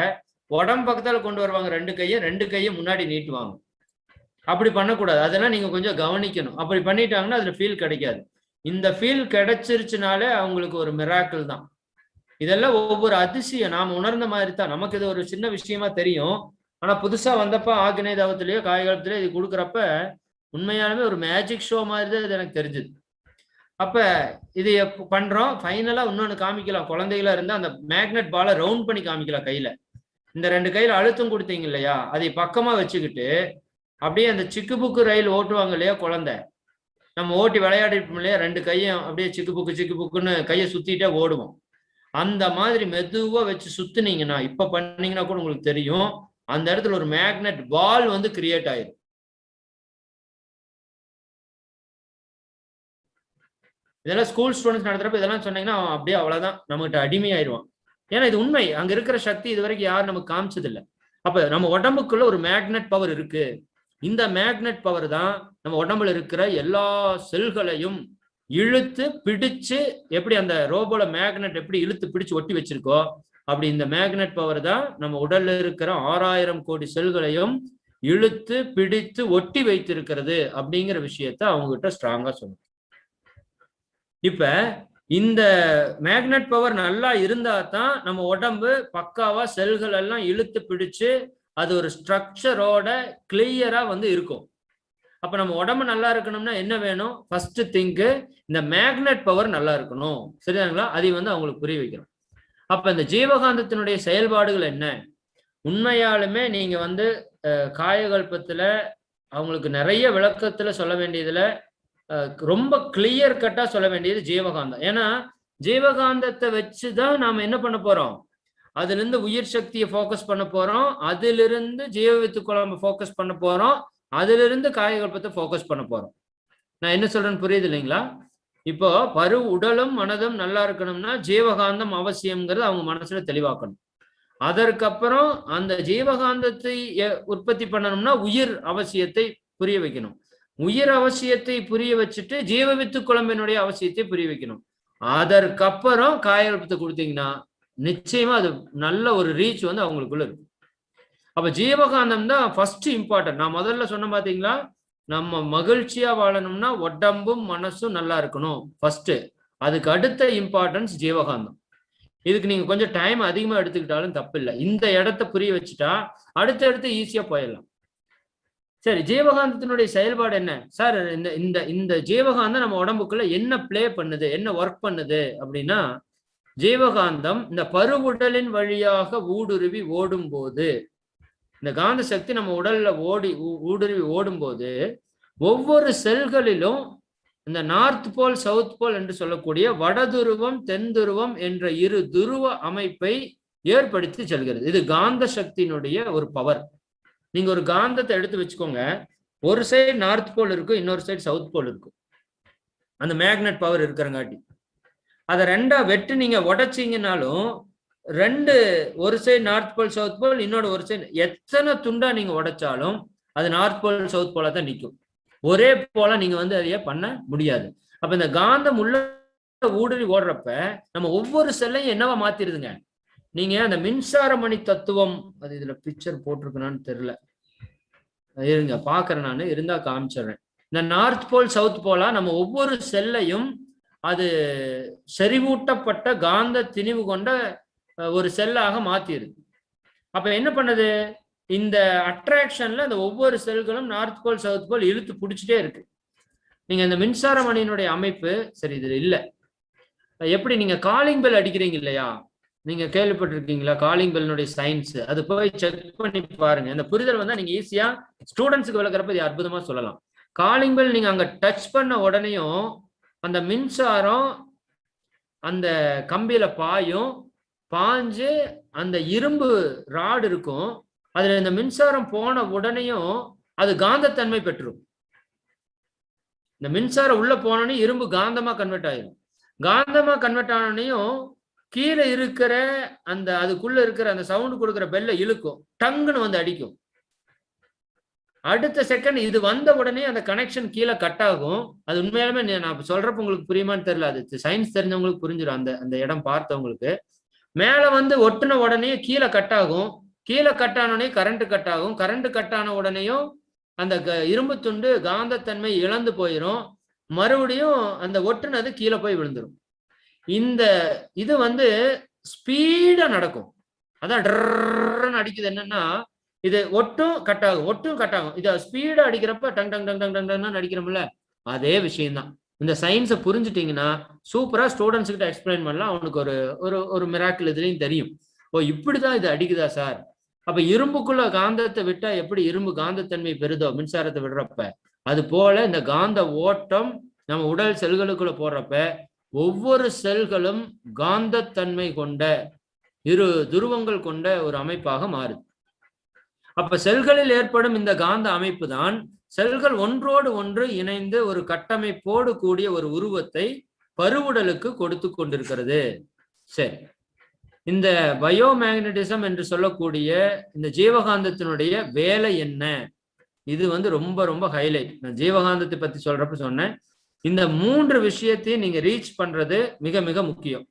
உடம்பு பக்கத்தால கொண்டு வருவாங்க. 2 கையும் முன்னாடி நீட்டுவாங்க. அப்படி பண்ணக்கூடாது. அதெல்லாம் நீங்க கொஞ்சம் கவனிக்கணும். அப்படி பண்ணிட்டாங்கன்னா அதுல ஃபீல் கிடைக்காது. இந்த ஃபீல் கிடைச்சிருச்சுனாலே அவங்களுக்கு ஒரு மிராக்கிள் தான். இதெல்லாம் ஒவ்வொரு அதிசயம் நாம உணர்ந்த மாதிரி தான். நமக்கு இது ஒரு சின்ன விஷயமா தெரியும். ஆனா புதுசா வந்தப்ப ஆக்னேய தவத்திலேயோ காயகாலத்திலேயோ இது கொடுக்குறப்ப உண்மையாலுமே ஒரு மேஜிக் ஷோ மாதிரி தான் இது எனக்கு தெரிஞ்சுது. அப்ப இது பண்றோம். ஃபைனலா இன்னொன்னு காமிக்கலாம். குழந்தைகளா இருந்தா அந்த மேக்னெட் பாலை ரவுண்ட் பண்ணி காமிக்கலாம் கையில. இந்த 2 கையில அழுத்தம் கொடுத்தீங்க இல்லையா, அதை பக்கமா வச்சுக்கிட்டு அப்படியே அந்த சிக்கு புக்கு ரயில் ஓட்டுவாங்க இல்லையா குழந்தை, நம்ம ஓட்டி விளையாடிப்போம் இல்லையா, 2 கையும் அப்படியே சிக்கு புக்குன்னு கையை சுத்திட்டே ஓடுவோம். அந்த மாதிரி மெதுவா வச்சு சுத்துனீங்கன்னா, இப்ப பண்ணீங்கன்னா கூட உங்களுக்கு தெரியும், அந்த இடத்துல ஒரு மேக்னெட் பால் வந்து கிரியேட் ஆயிடும். இதெல்லாம் ஸ்கூல் ஸ்டூடெண்ட்ஸ் நடத்துறப்ப இதெல்லாம் சொன்னீங்கன்னா அவன் அப்படியே அவ்வளவுதான், நம்மகிட்ட அடிமையாயிருவான். ஏன்னா இது உண்மை. அங்க இருக்கிற சக்தி இது வரைக்கும் யாரும் நமக்கு காமிச்சது இல்லை. அப்ப நம்ம உடம்புக்குள்ள ஒரு மேக்னெட் பவர் இருக்கு. இந்த மேக்னெட் பவர் தான் நம்ம உடம்புல இருக்கிற எல்லா செல்களையும் இழுத்து பிடிச்சு, எப்படி அந்த ரோபோல மேக்னெட் எப்படி இழுத்து பிடிச்சு ஒட்டி வச்சிருக்கோ, அப்படி இந்த மேக்னெட் பவர் தான் நம்ம உடல்ல இருக்கிற 6000 கோடி செல்களையும் இழுத்து பிடித்து ஒட்டி வைத்திருக்கிறது அப்படிங்கிற விஷயத்த அவங்க கிட்ட ஸ்ட்ராங்கா சொல்லணும். இப்ப இந்த மேக்னெட் பவர் நல்லா இருந்தா தான் நம்ம உடம்பு பக்காவா செல்கள் எல்லாம் இழுத்து பிடிச்சு அது ஒரு ஸ்ட்ரக்சரோட கிளியரா வந்து இருக்கும். அப்ப நம்ம உடம்பு நல்லா இருக்கணும்னா என்ன வேணும்? ஃபர்ஸ்ட் திங்க் இந்த மேக்னெட் பவர் நல்லா இருக்கணும். சரிதாங்களா? அதை வந்து அவங்களுக்கு புரிய வைக்கணும். அப்ப இந்த ஜீவகாந்தத்தினுடைய செயல்பாடுகள் என்ன? உண்மையாலுமே நீங்க வந்து காயகல்பத்துல அவங்களுக்கு நிறைய விளக்கத்துல சொல்ல வேண்டியதுல ரொம்ப கிளியர் கட்டா சொல்ல வேண்டியது ஜீவகாந்தம். ஏன்னா ஜீவகாந்தத்தை வச்சுதான் நாம என்ன பண்ண போறோம்? அதுல இருந்து உயிர் சக்தியை போக்கஸ் பண்ண போறோம், அதிலிருந்து ஜீவ வித்து குழம்பு போக்கஸ் பண்ண போறோம், அதுல இருந்து காயகல்பத்தை போக்கஸ் பண்ண போறோம். நான் என்ன சொல்றேன்னு புரியுது இல்லைங்களா? இப்போ பரு உடலும் மனதும் நல்லா இருக்கணும்னா ஜீவகாந்தம் அவசியம்ங்கிறது அவங்க மனசுல தெளிவாக்கணும். அதற்கப்புறம் அந்த ஜீவகாந்தத்தை உற்பத்தி பண்ணணும்னா உயிர் அவசியத்தை புரிய வைக்கணும். உயிர் அவசியத்தை புரிய வச்சுட்டு ஜீவ வித்து குழம்பினுடைய அவசியத்தை புரிய வைக்கணும். அதற்கப்புறம் காயகல்பத்தை கொடுத்தீங்கன்னா நிச்சயமா அது நல்ல ஒரு ரீச் வந்து அவங்களுக்குள்ள இருக்கு. அப்ப ஜீவகாந்தம் தான் ஃபர்ஸ்ட் இம்பார்ட்டன்ட். நான் முதல்ல சொன்ன பாத்தீங்களா, நம்ம மகிழ்ச்சியா வாழணும்னா உடம்பும் மனசும் நல்லா இருக்கணும் ஃபர்ஸ்ட். அதுக்கு அடுத்த இம்பார்ட்டன்ஸ் ஜீவகாந்தம். இதுக்கு நீங்க கொஞ்சம் டைம் அதிகமா எடுத்துக்கிட்டாலும் தப்பு இல்லை. இந்த இடத்த புரிய வச்சுட்டா அடுத்தடுத்து ஈஸியா போயிடலாம். சரி, ஜீவகாந்தத்தினுடைய செயல்பாடு என்ன சார்? இந்த இந்த இந்த ஜீவகாந்தம் நம்ம உடம்புக்குள்ள என்ன பிளே பண்ணுது, என்ன ஒர்க் பண்ணுது அப்படின்னா, ஜீவகாந்தம் இந்த பருவுடலின் வழியாக ஊடுருவி ஓடும் போது, இந்த காந்த சக்தி நம்ம உடல்ல ஊடுருவி ஓடும் போது ஒவ்வொரு செல்களிலும் இந்த நார்த் போல் சவுத் போல் என்று சொல்லக்கூடிய வடதுருவம் தென் துருவம் என்ற இரு துருவ அமைப்பை ஏற்படுத்தி செல்கிறது. இது காந்த சக்தியினுடைய ஒரு பவர். நீங்க ஒரு காந்தத்தை எடுத்து வச்சுக்கோங்க, ஒரு சைடு நார்த் போல் இருக்கும், இன்னொரு சைடு சவுத் போல் இருக்கும். அந்த மேக்னெட் பவர் இருக்கிறங்காட்டி அதை ரெண்டா வெட்டு நீங்க உடைச்சிங்கனாலும் ஒரு side north pole south pole, இன்னொரு ஒரு சைடு, எத்தனை துண்டா நீங்க உடைச்சாலும் அது நார்த் போல் சவுத் போல தான் நிற்கும். ஒரே போல நீங்க வந்து அதையே பண்ண முடியாது. அப்ப இந்த காந்தம் உள்ள ஊடுருவி ஓடுறப்ப நம்ம ஒவ்வொரு செல்லையும் என்னவா மாத்திருதுங்க. நீங்க அந்த மின்சாரமணி தத்துவம், அது இதுல பிக்சர் போட்டிருக்கணும்னு தெரியல, இருங்க பாக்குறேன், நான் இருந்தா காமிச்சிடுறேன். இந்த நார்த் போல் சவுத் போலா நம்ம ஒவ்வொரு செல்லையும் அது செறிவூட்டப்பட்ட காந்த திணிவு கொண்ட ஒரு செல்லாக மாத்திருது. அப்ப என்ன பண்ணுது? இந்த அட்ராக்ஷன்ல அந்த ஒவ்வொரு செல்களும் நார்த் போல் சவுத் போல் இழுத்து பிடிச்சிட்டே இருக்கு. நீங்க இந்த மின்சாரமணியினுடைய அமைப்பு சரி இதுல இல்ல. எப்படி நீங்க காலிங் பெல் அடிக்கிறீங்க இல்லையா, நீங்க கேள்விப்பட்டிருக்கீங்களா? காலிங் பெல்னுடைய சயின்ஸ் அது போய் செக் பண்ணி பாருங்க. அந்த புரிதல் வந்தா நீங்க ஈஸியா ஸ்டூடெண்ட்ஸுக்கு விளக்குறப்ப இது அற்புதமா சொல்லலாம். காலிங் பெல் நீங்க அங்க டச் பண்ண உடனேயும் அந்த மின்சாரம் அந்த கம்பியில பாஞ்சு அந்த இரும்பு ராடு இருக்கும், அதுல இந்த மின்சாரம் போன உடனேயும் அது காந்தத்தன்மை பெற்றும். இந்த மின்சாரம் உள்ள போனோடனே இரும்பு காந்தமா கன்வெர்ட் ஆயிரும். காந்தமா கன்வெர்ட் ஆனோடனையும் கீழே இருக்கிற அந்த அதுக்குள்ள இருக்கிற அந்த சவுண்ட் கொடுக்குற பெல்ல இழுக்கும், டங்குன்னு வந்து அடிக்கும். அடுத்த செகண்ட் இது வந்த உடனே அந்த கனெக்ஷன் கீழே கட் ஆகும். அது உண்மையாலுமே நான் சொல்றப்ப உங்களுக்கு புரியுமான்னு தெரியல, அது சயின்ஸ் தெரிஞ்சவங்களுக்கு புரிஞ்சிடும். அந்த இடம் பார்த்தவங்களுக்கு மேல வந்து ஒட்டுன உடனே கீழே கட் ஆகும், கீழே கட் ஆனோடனே கரண்ட் கட் ஆகும், கரண்ட் கட் ஆன உடனேயும் அந்த இரும்பு துண்டு காந்தத்தன்மை இழந்து போயிடும், மறுபடியும் அந்த ஒட்டுனது கீழே போய் விழுந்துடும். இந்த இது வந்து ஸ்பீடா நடக்கும். அதான் டர்ன்னு அடிக்குது. என்னன்னா இது ஒட்டும் கட் ஆகும், இதை ஸ்பீடா அடிக்கிறப்ப டங் டங் டங் டங் டங் அடிக்கிறோம்ல, அதே விஷயம்தான். இந்த சயின்ஸை புரிஞ்சுட்டீங்கன்னா சூப்பரா ஸ்டூடெண்ட்ஸ் கிட்ட எக்ஸ்பிளைன் பண்ணலாம். அவனுக்கு ஒரு மிராக்கிள் இதுலயும் தெரியும். ஓ இப்படிதான் இது அடிக்குதா சார். அப்ப இரும்புக்குள்ள காந்தத்தை விட்டா எப்படி இரும்பு காந்தத்தன்மை பெறுதோ மின்சாரத்தை விடுறப்ப, அது போல இந்த காந்த ஓட்டம் நம்ம உடல் செல்களுக்குள்ள போடுறப்ப ஒவ்வொரு செல்களும் காந்தத்தன்மை கொண்ட இரு துருவங்கள் கொண்ட ஒரு அமைப்பாக மாறுது. அப்ப செல்களில் ஏற்படும் இந்த காந்த அமைப்பு தான் செல்கள் ஒன்றோடு ஒன்று இணைந்து ஒரு கட்டமைப்போடு கூடிய ஒரு உருவத்தை பருவுடலுக்கு கொடுத்து கொண்டிருக்கிறது. சரி, இந்த பயோமேக்னட்டிசம் என்று சொல்லக்கூடிய இந்த ஜீவகாந்தத்தினுடைய வேலை என்ன? இது ரொம்ப ரொம்ப ஹைலைட். நான் ஜீவகாந்தத்தை பத்தி சொல்றப்ப சொன்னேன், இந்த 3 விஷயத்தையும் நீங்க ரீச் பண்றது மிக மிக முக்கியம்.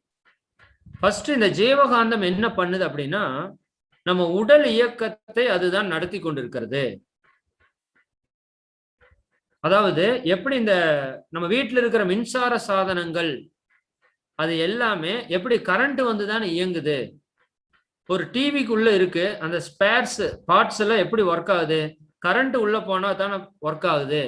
ஃபர்ஸ்ட், இந்த ஜீவகாந்தம் என்ன பண்ணுது அப்படின்னா, நம்ம உடல் இயக்கத்தை அதுதான் நடத்தி கொண்டிருக்கிறது. அதாவது எப்படி இந்த நம்ம வீட்டில் இருக்கிற மின்சார சாதனங்கள் அது எல்லாமே எப்படி கரண்ட் வந்துதான் இயங்குது. ஒரு டிவிக்குள்ள இருக்கு, அந்த ஸ்பேர்ஸ் பார்ட்ஸ் எல்லாம் எப்படி ஒர்க் ஆகுது? கரண்ட் உள்ள போனா தானே ஒர்க் ஆகுது.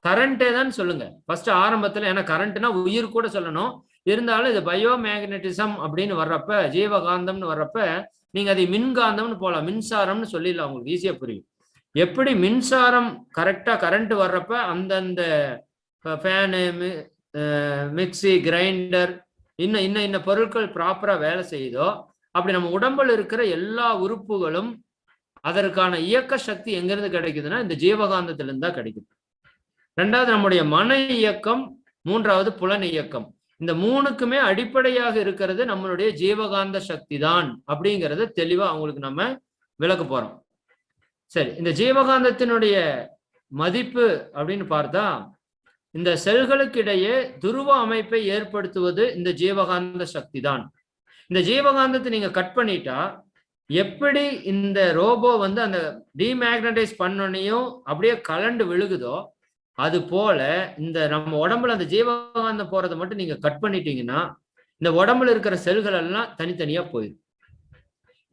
கரண்டே தான் சொல்லுங்க ஃபர்ஸ்ட் ஆரம்பத்துல. ஏன்னா கரண்ட்னா உயிர் கூட சொல்லணும். இருந்தாலும் இது பயோமேக்னட்டிசம் அப்படின்னு வர்றப்ப, ஜீவகாந்தம்னு வர்றப்ப நீங்க அதை மின்காந்தம்னு போகலாம், மின்சாரம்னு சொல்லிடலாம், உங்களுக்கு ஈஸியா புரியும். எப்படி மின்சாரம் கரெக்டா கரண்ட் வர்றப்ப அந்தந்த ஃபேனு, மிக்சி, கிரைண்டர், இன்ன பொருட்கள் ப்ராப்பரா வேலை செய்யுதோ, அப்படி நம்ம உடம்புல இருக்கிற எல்லா உறுப்புகளும் அதற்கான இயக்க சக்தி எங்கிருந்து கிடைக்குதுன்னா இந்த ஜீவகாந்தத்திலிருந்து தான் கிடைக்குது. ரெண்டாவது நம்முடைய மன இயக்கம், மூன்றாவது புலன் இயக்கம். இந்த 3க்குமே அடிப்படையாக இருக்கிறது நம்மளுடைய ஜீவகாந்த சக்தி தான் அப்படிங்கிறத தெளிவா அவங்களுக்கு நம்ம விளக்க போறோம். சரி, இந்த ஜீவகாந்தத்தினுடைய மதிப்பு அப்படின்னு பார்த்தா, இந்த செல்களுக்கு இடையே துருவ அமைப்பை ஏற்படுத்துவது இந்த ஜீவகாந்த சக்தி தான். இந்த ஜீவகாந்தத்தை நீங்க கட் பண்ணிட்டா எப்படி இந்த ரோபோ அந்த டிமேக்னடைஸ் பண்ணனையும் அப்படியே கலண்டு விழுகுதோ, அது போல இந்த நம்ம உடம்புல அந்த ஜீவகாந்தம் போறதை மட்டும் நீங்க கட் பண்ணிட்டீங்கன்னா இந்த உடம்புல இருக்கிற செல்கள் எல்லாம் தனித்தனியா போயிடும்.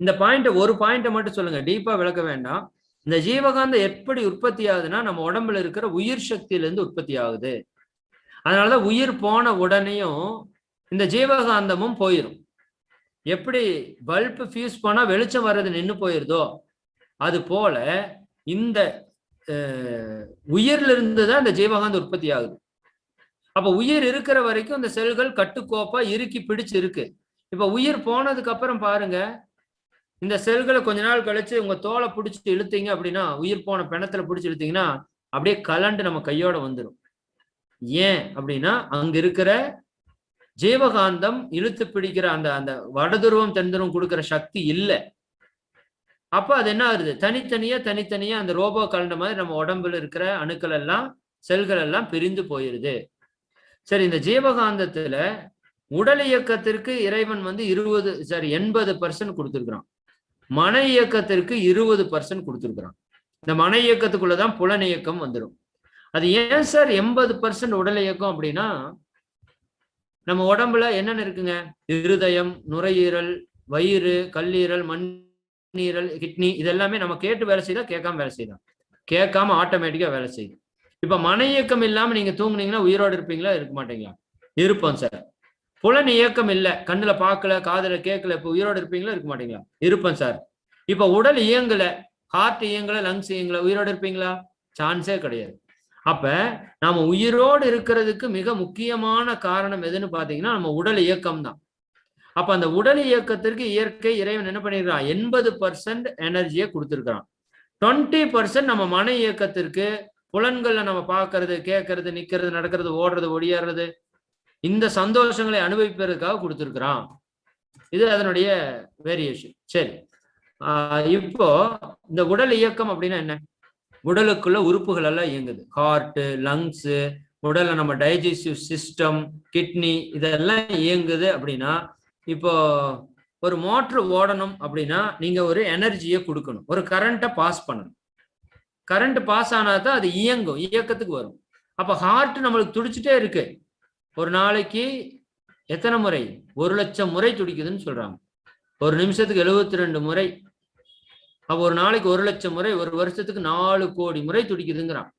இந்த ஒரு பாயிண்ட்டை மட்டும் சொல்லுங்க, டீப்பா விளக்க வேண்டாம். இந்த ஜீவகாந்தம் எப்படி உற்பத்தி ஆகுதுன்னா நம்ம உடம்புல இருக்கிற உயிர் சக்தியிலிருந்து உற்பத்தி ஆகுது. அதனாலதான் உயிர் போன உடனேயும் இந்த ஜீவகாந்தமும் போயிடும். எப்படி பல்ப் ஃபியூஸ் போனா வெளிச்சம் வர்றது நின்று போயிருதோ, அது போல இந்த உயிர்ல இருந்து தான் இந்த ஜீவகாந்தம் உற்பத்தி ஆகுது. அப்ப உயிர் இருக்கிற வரைக்கும் இந்த செல்கள் கட்டுக்கோப்பா இறுக்கி பிடிச்சு இருக்கு. இப்ப உயிர் போனதுக்கு அப்புறம் பாருங்க, இந்த செல்களை கொஞ்ச நாள் கழிச்சு உங்க தோலை பிடிச்சி இழுத்தீங்க அப்படின்னா, உயிர் போன பிணத்துல பிடிச்சி இழுத்தீங்கன்னா அப்படியே கலண்டு நம்ம கையோட வந்துடும். ஏன் அப்படின்னா அங்க இருக்கிற ஜீவகாந்தம் இழுத்து பிடிக்கிற அந்த வடதுருவம் தென்துருவம் கொடுக்கிற சக்தி இல்லை. அப்ப அது என்ன ஆகுது, தனித்தனியா அந்த ரோபோ கலண்ட மாதிரி நம்ம உடம்புல இருக்கிற அணுக்கள் எல்லாம், செல்கள் எல்லாம் பிரிந்து போயிருது. சரி, இந்த ஜீவகாந்தத்துல உடல் இயக்கத்திற்கு இறைவன் 80% கொடுத்திருக்கிறான். மன இயக்கத்திற்கு 20% கொடுத்திருக்கிறான். இந்த மன இயக்கத்துக்குள்ளதான் புலன் இயக்கம் வந்துடும். அது ஏன் சார் 80% உடல் இயக்கம் அப்படின்னா, நம்ம உடம்புல என்னென்ன இருக்குங்க? இருதயம், நுரையீரல், வயிறு, கல்லீரல், மண்ணீரல், கிட்னி, இதெல்லாமே நம்ம கேட்டு வேலை செய்தா கேட்காம வேலை செய்யலாம், கேட்காம ஆட்டோமேட்டிக்கா வேலை செய்யுது. இப்ப மன இயக்கம் இல்லாம நீங்க தூங்குனீங்கன்னா உயிரோடு இருப்பீங்களா? இருக்க மாட்டீங்களா? இருப்போம் சார். புலன் இயக்கம் இல்லை, கண்ணுல பார்க்கல, காதுல கேட்கல, இப்ப உயிரோடு இருப்பீங்களா? இருக்க மாட்டீங்களா? இருப்பேன் சார். இப்ப உடல் இயங்கல, ஹார்ட் இயங்கல, லங்ஸ் இயங்கல, உயிரோடு இருப்பீங்களா? சான்ஸே கிடையாது. அப்ப நாம உயிரோடு இருக்கிறதுக்கு மிக முக்கியமான காரணம் எதுன்னு பாத்தீங்கன்னா நம்ம உடல் இயக்கம் தான். அப்ப அந்த உடல் இயக்கத்திற்கு இயற்கை இறைவன் என்ன பண்ணிருக்கான்? 80% எனர்ஜியை கொடுத்திருக்கிறான். 20% நம்ம மன இயக்கத்திற்கு, புலன்கள்ல நம்ம பார்க்கறது, கேட்கறது, நிக்கிறது, நடக்கிறது, ஓடுறது, ஒடியாடுறது, இந்த சந்தோஷங்களை அனுபவிப்பதற்காக கொடுத்திருக்கிறான். இது அதனுடைய வேரியேஷன். சரி, இப்போ இந்த உடல் இயக்கம் அப்படின்னா என்ன? உடலுக்குள்ள உறுப்புகள் எல்லாம் இயங்குது. ஹார்ட், லங்ஸ், உடல்ல நம்ம டைஜஸ்டிவ் சிஸ்டம், கிட்னி, இதெல்லாம் இயங்குது. அப்படின்னா இப்போ ஒரு மோட்டர் ஓடணும் அப்படின்னா நீங்க ஒரு எனர்ஜியை கொடுக்கணும், ஒரு கரண்ட்டை பாஸ் பண்ணணும். கரண்ட் பாஸ் ஆனாதான் அது இயங்கும், இயக்கத்துக்கு வரும். அப்ப ஹார்ட் நம்மளுக்கு துடிச்சுட்டே இருக்கு. ஒரு நாளைக்கு எத்தனை முறை? 1,00,000 முறை துடிக்குதுன்னு சொல்றாங்க. ஒரு நிமிஷத்துக்கு 72 முறை. அப்ப ஒரு நாளைக்கு 1,00,000 முறை, ஒரு வருஷத்துக்கு 4 கோடி முறை துடிக்குதுங்கிறான்.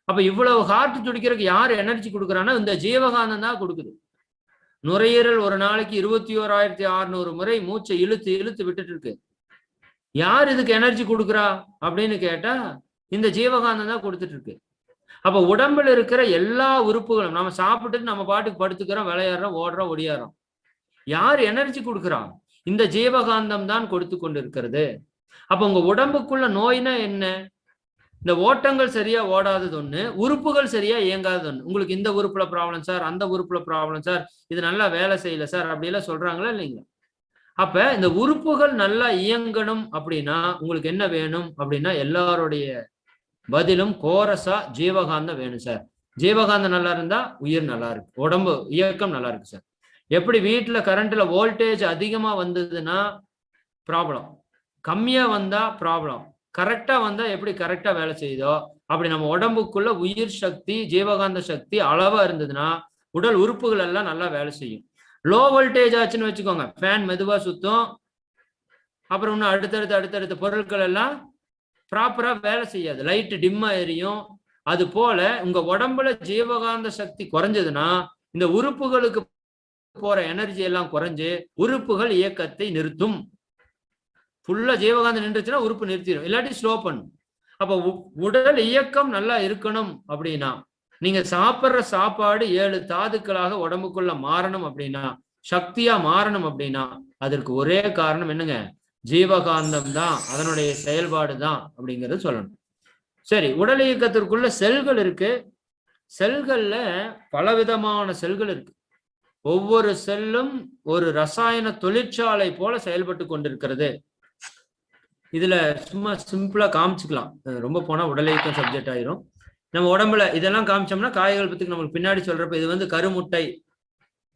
அப்ப இவ்வளவு ஹார்ட் துடிக்கிறதுக்கு யாரு எனர்ஜி கொடுக்குறான்னா இந்த ஜீவகாந்தம் தான் கொடுக்குது. நுரையீரல் ஒரு நாளைக்கு 21,600 முறை மூச்சை இழுத்து இழுத்து விட்டுட்டு இருக்கு. யார் இதுக்கு எனர்ஜி கொடுக்குறா அப்படின்னு கேட்டா இந்த ஜீவகாந்தம் தான் கொடுத்துட்டு இருக்கு. அப்ப உடம்புல இருக்கிற எல்லா உறுப்புகளும், நம்ம சாப்பிட்டுட்டு நம்ம பாட்டுக்கு படுத்துக்கிறோம், விளையாடுறோம், ஓடுறோம், ஒடியாறோம். யார் எனர்ஜி கொடுக்குறான்? இந்த ஜீவகாந்தம் தான் கொடுத்து கொண்டு இருக்கிறது. அப்ப உங்க உடம்புக்குள்ள நோய்னா என்ன? இந்த ஓட்டங்கள் சரியா ஓடாதது ஒண்ணு, உறுப்புகள் சரியா இயங்காதது ஒண்ணு. உங்களுக்கு இந்த உறுப்புல ப்ராப்ளம் சார், அந்த உறுப்புல ப்ராப்ளம் சார், இது நல்லா வேலை செய்யல சார், அப்படி எல்லாம் சொல்றாங்களா இல்லைங்களா? அப்ப இந்த உறுப்புகள் நல்லா இயங்கணும் அப்படின்னா உங்களுக்கு என்ன வேணும் அப்படின்னா, எல்லாருடைய பதிலும் கோரஸா ஜீவகாந்தம் வேணும் சார். ஜீவகாந்தம் நல்லா இருந்தா உயிர் நல்லா இருக்கு, உடம்பு இயக்கம் நல்லா இருக்கு சார். எப்படி வீட்டுல கரண்ட்ல வோல்டேஜ் அதிகமா வந்ததுன்னா ப்ராப்ளம், கம்மியா வந்தா ப்ராப்ளம், கரெக்டா வந்தா எப்படி கரெக்டா வேலை செய்யுதோ அப்படி நம்ம உடம்புக்குள்ள உயிர் சக்தி, ஜீவகாந்த சக்தி அளவா இருந்ததுன்னா உடல் உறுப்புகள் எல்லாம் நல்லா வேலை செய்யும். லோ வோல்டேஜ் ஆச்சுன்னு வச்சுக்கோங்க, ஃபேன் மெதுவா சுத்தும், அப்புறம் இன்னும் அடுத்தடுத்த பொருட்கள் எல்லாம் ப்ராப்பரா வேலை செய்யாது, லைட் டிம்மா எரியும். அது போல உங்க உடம்புல ஜீவகாந்த சக்தி குறைஞ்சதுன்னா இந்த உறுப்புகளுக்கு போற எனர்ஜி எல்லாம் குறைஞ்சு உறுப்புகள் இயக்கத்தை நிறுத்தும். ஃபுல்லா ஜீவகாந்தம் நின்றுச்சுன்னா உறுப்பு நிறுத்திடும், இல்லாட்டி ஸ்லோ பண்ணும். அப்ப உடல் இயக்கம் நல்லா இருக்கணும் அப்படின்னா, நீங்க சாப்பிட்ற சாப்பாடு 7 தாதுக்களாக உடம்புக்குள்ள மாறணும் அப்படின்னா, சக்தியா மாறணும் அப்படின்னா அதற்கு ஒரே காரணம் என்னங்க? ஜீவகாந்தம் தான், அதனுடைய செயல்பாடு தான் அப்படிங்கிறது சொல்லணும். சரி, உடல் இயக்கத்திற்குள்ள செல்கள் இருக்கு. செல்கள்ல பலவிதமான செல்கள் இருக்கு. ஒவ்வொரு செல்லும் ஒரு ரசாயன தொழிற்சாலை போல செயல்பட்டு கொண்டிருக்கிறது. இதுல சும்மா சிம்பிளா காமிச்சுக்கலாம், ரொம்ப போனா உடல் இயக்கம் சப்ஜெக்ட் ஆயிரும். நம்ம உடம்புல இதெல்லாம் காமிச்சோம்னா காய்கள் பத்தி நம்மளுக்கு பின்னாடி சொல்றப்ப, இது வந்து கருமுட்டை,